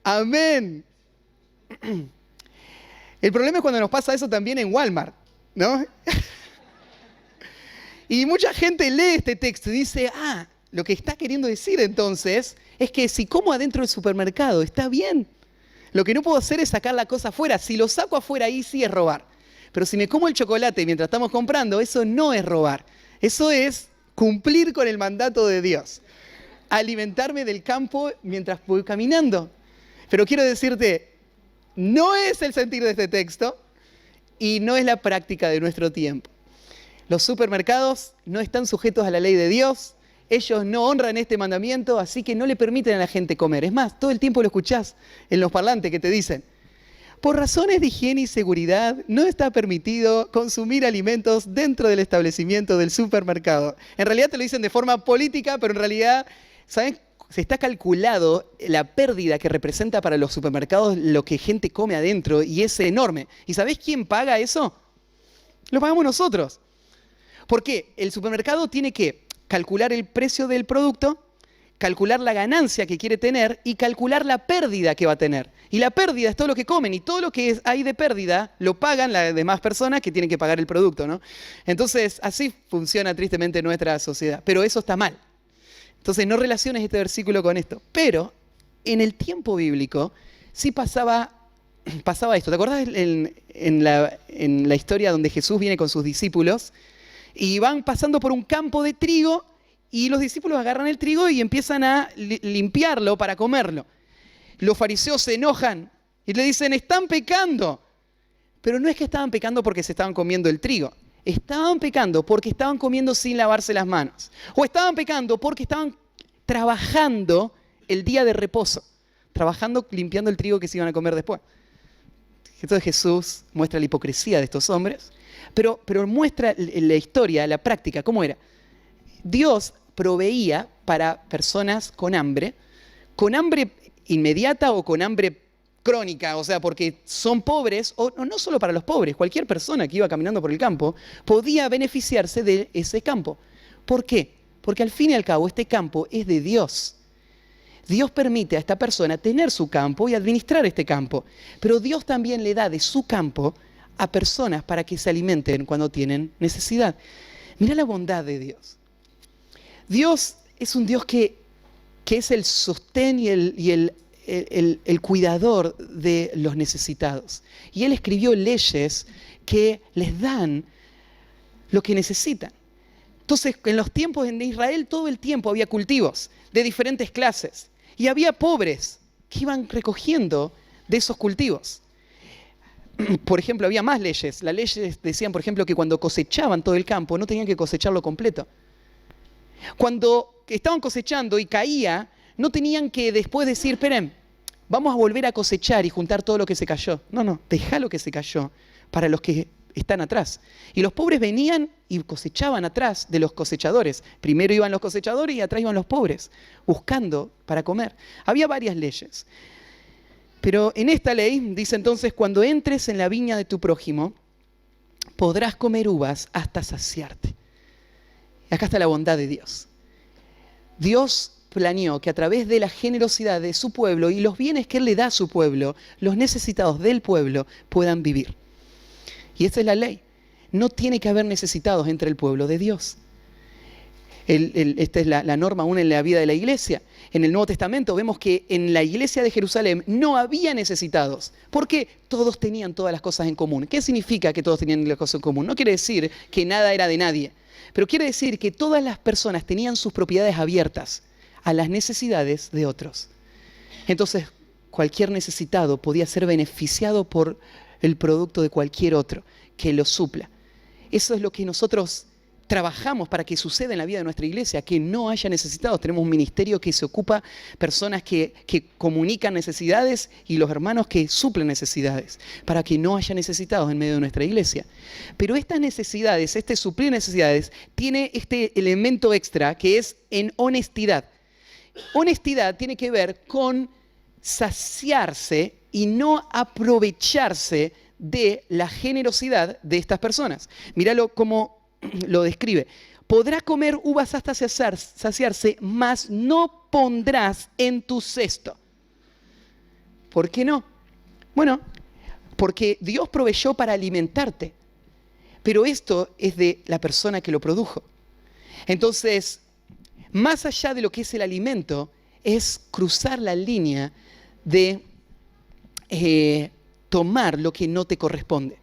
amén. El problema es cuando nos pasa eso también en Walmart, ¿no? Y mucha gente lee este texto y dice, lo que está queriendo decir entonces es que si como adentro del supermercado está bien. Lo que no puedo hacer es sacar la cosa afuera. Si lo saco afuera ahí sí es robar. Pero si me como el chocolate mientras estamos comprando, eso no es robar. Eso es cumplir con el mandato de Dios. Alimentarme del campo mientras voy caminando. Pero quiero decirte, no es el sentir de este texto y no es la práctica de nuestro tiempo. Los supermercados no están sujetos a la ley de Dios. Ellos no honran este mandamiento, así que no le permiten a la gente comer. Es más, todo el tiempo lo escuchás en los parlantes que te dicen, por razones de higiene y seguridad, no está permitido consumir alimentos dentro del establecimiento del supermercado. En realidad te lo dicen de forma política, pero en realidad, ¿saben? Se está calculado la pérdida que representa para los supermercados lo que gente come adentro y es enorme. ¿Y sabés quién paga eso? Lo pagamos nosotros. ¿Por qué? El supermercado tiene que calcular el precio del producto, calcular la ganancia que quiere tener y calcular la pérdida que va a tener. Y la pérdida es todo lo que comen y todo lo que hay de pérdida lo pagan las demás personas que tienen que pagar el producto, ¿no? Entonces, así funciona tristemente nuestra sociedad. Pero eso está mal. Entonces no relaciones este versículo con esto. Pero en el tiempo bíblico sí pasaba esto. ¿Te acordás en la historia donde Jesús viene con sus discípulos y van pasando por un campo de trigo y los discípulos agarran el trigo y empiezan a limpiarlo para comerlo? Los fariseos se enojan y le dicen, están pecando. Pero no es que estaban pecando porque se estaban comiendo el trigo. Estaban pecando porque estaban comiendo sin lavarse las manos. O estaban pecando porque estaban trabajando el día de reposo. Trabajando, limpiando el trigo que se iban a comer después. Entonces Jesús muestra la hipocresía de estos hombres, pero muestra la historia, la práctica, cómo era. Dios proveía para personas con hambre inmediata o con hambre crónica, o sea, porque son pobres, o no solo para los pobres, cualquier persona que iba caminando por el campo podía beneficiarse de ese campo. ¿Por qué? Porque al fin y al cabo este campo es de Dios. Dios permite a esta persona tener su campo y administrar este campo, pero Dios también le da de su campo a personas para que se alimenten cuando tienen necesidad. Mira la bondad de Dios. Dios es un Dios que es el sostén y el cuidador de los necesitados. Y Él escribió leyes que les dan lo que necesitan. Entonces, en los tiempos de Israel, todo el tiempo había cultivos de diferentes clases. Y había pobres que iban recogiendo de esos cultivos. Por ejemplo, había más leyes. Las leyes decían, por ejemplo, que cuando cosechaban todo el campo, no tenían que cosecharlo completo. Cuando estaban cosechando y caía, no tenían que después decir, esperen, vamos a volver a cosechar y juntar todo lo que se cayó. No, dejá lo que se cayó para los que están atrás. Y los pobres venían y cosechaban atrás de los cosechadores. Primero iban los cosechadores y atrás iban los pobres, buscando para comer. Había varias leyes. Pero en esta ley dice entonces, cuando entres en la viña de tu prójimo, podrás comer uvas hasta saciarte. Y acá está la bondad de Dios. Dios planeó que a través de la generosidad de su pueblo y los bienes que Él le da a su pueblo, los necesitados del pueblo puedan vivir. Y esta es la ley. No tiene que haber necesitados entre el pueblo de Dios. Esta es la norma aún en la vida de la iglesia. En el Nuevo Testamento vemos que en la iglesia de Jerusalén no había necesitados, porque todos tenían todas las cosas en común. ¿Qué significa que todos tenían las cosas en común? No quiere decir que nada era de nadie, pero quiere decir que todas las personas tenían sus propiedades abiertas a las necesidades de otros. Entonces, cualquier necesitado podía ser beneficiado por el producto de cualquier otro que lo supla. Eso es lo que nosotros trabajamos para que suceda en la vida de nuestra iglesia, que no haya necesitados. Tenemos un ministerio que se ocupa personas que comunican necesidades y los hermanos que suplen necesidades, para que no haya necesitados en medio de nuestra iglesia. Pero estas necesidades, este suplir necesidades, tiene este elemento extra que es en honestidad. Honestidad tiene que ver con saciarse y no aprovecharse de la generosidad de estas personas. Míralo cómo lo describe. Podrás comer uvas hasta saciarse, mas no pondrás en tu cesto. ¿Por qué no? Bueno, porque Dios proveyó para alimentarte, pero esto es de la persona que lo produjo. Entonces, más allá de lo que es el alimento, es cruzar la línea de tomar lo que no te corresponde.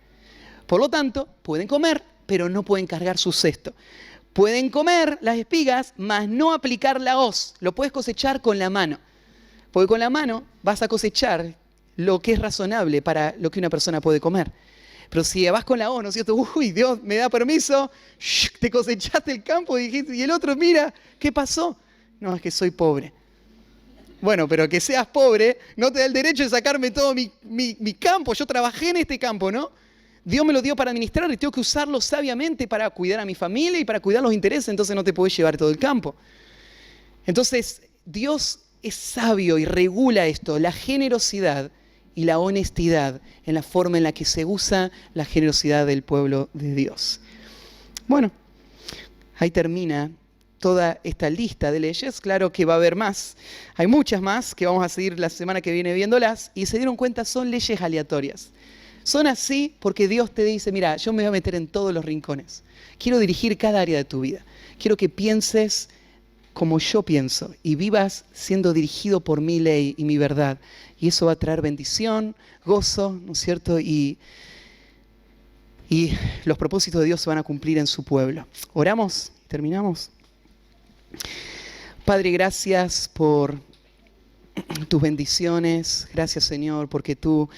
Por lo tanto, pueden comer, pero no pueden cargar su cesto. Pueden comer las espigas, mas no aplicar la hoz. Lo puedes cosechar con la mano. Porque con la mano vas a cosechar lo que es razonable para lo que una persona puede comer. Pero si vas con la hoz, ¿no es cierto? Uy, Dios me da permiso, te cosechaste el campo y dijiste, y el otro, mira, ¿qué pasó? No, es que soy pobre. Bueno, pero que seas pobre no te da el derecho de sacarme todo mi campo. Yo trabajé en este campo, ¿no? Dios me lo dio para administrar y tengo que usarlo sabiamente para cuidar a mi familia y para cuidar los intereses, entonces no te puedes llevar todo el campo. Entonces, Dios es sabio y regula esto, la generosidad y la honestidad en la forma en la que se usa la generosidad del pueblo de Dios. Bueno, ahí termina toda esta lista de leyes. Claro que va a haber más. Hay muchas más que vamos a seguir la semana que viene viéndolas y se dieron cuenta, son leyes aleatorias. Son así porque Dios te dice, mira, yo me voy a meter en todos los rincones. Quiero dirigir cada área de tu vida. Quiero que pienses como yo pienso y vivas siendo dirigido por mi ley y mi verdad. Y eso va a traer bendición, gozo, ¿no es cierto? Y los propósitos de Dios se van a cumplir en su pueblo. ¿Oramos? ¿Terminamos? Padre, gracias por tus bendiciones. Gracias, Señor, porque tú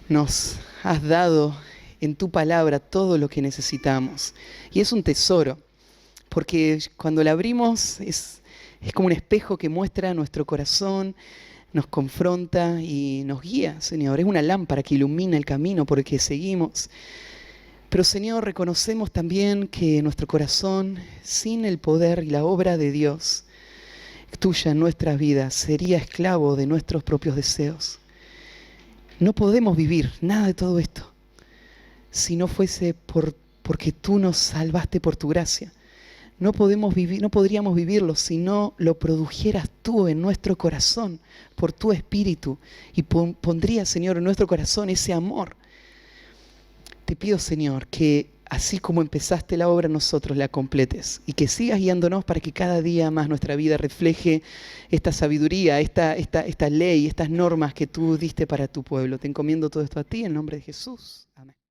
nos has dado en tu palabra todo lo que necesitamos. Y es un tesoro, porque cuando la abrimos es como un espejo que muestra nuestro corazón, nos confronta y nos guía, Señor. Es una lámpara que ilumina el camino por el que seguimos. Pero, Señor, reconocemos también que nuestro corazón, sin el poder y la obra de Dios, tuya en nuestras vidas, sería esclavo de nuestros propios deseos. No podemos vivir nada de todo esto si no fuese porque tú nos salvaste por tu gracia. No podríamos vivirlo si no lo produjeras tú en nuestro corazón por tu espíritu y pondrías, Señor, en nuestro corazón ese amor. Te pido, Señor, que así como empezaste la obra, nosotros la completes y que sigas guiándonos para que cada día más nuestra vida refleje esta sabiduría, esta ley, estas normas que tú diste para tu pueblo. Te encomiendo todo esto a ti en nombre de Jesús. Amén.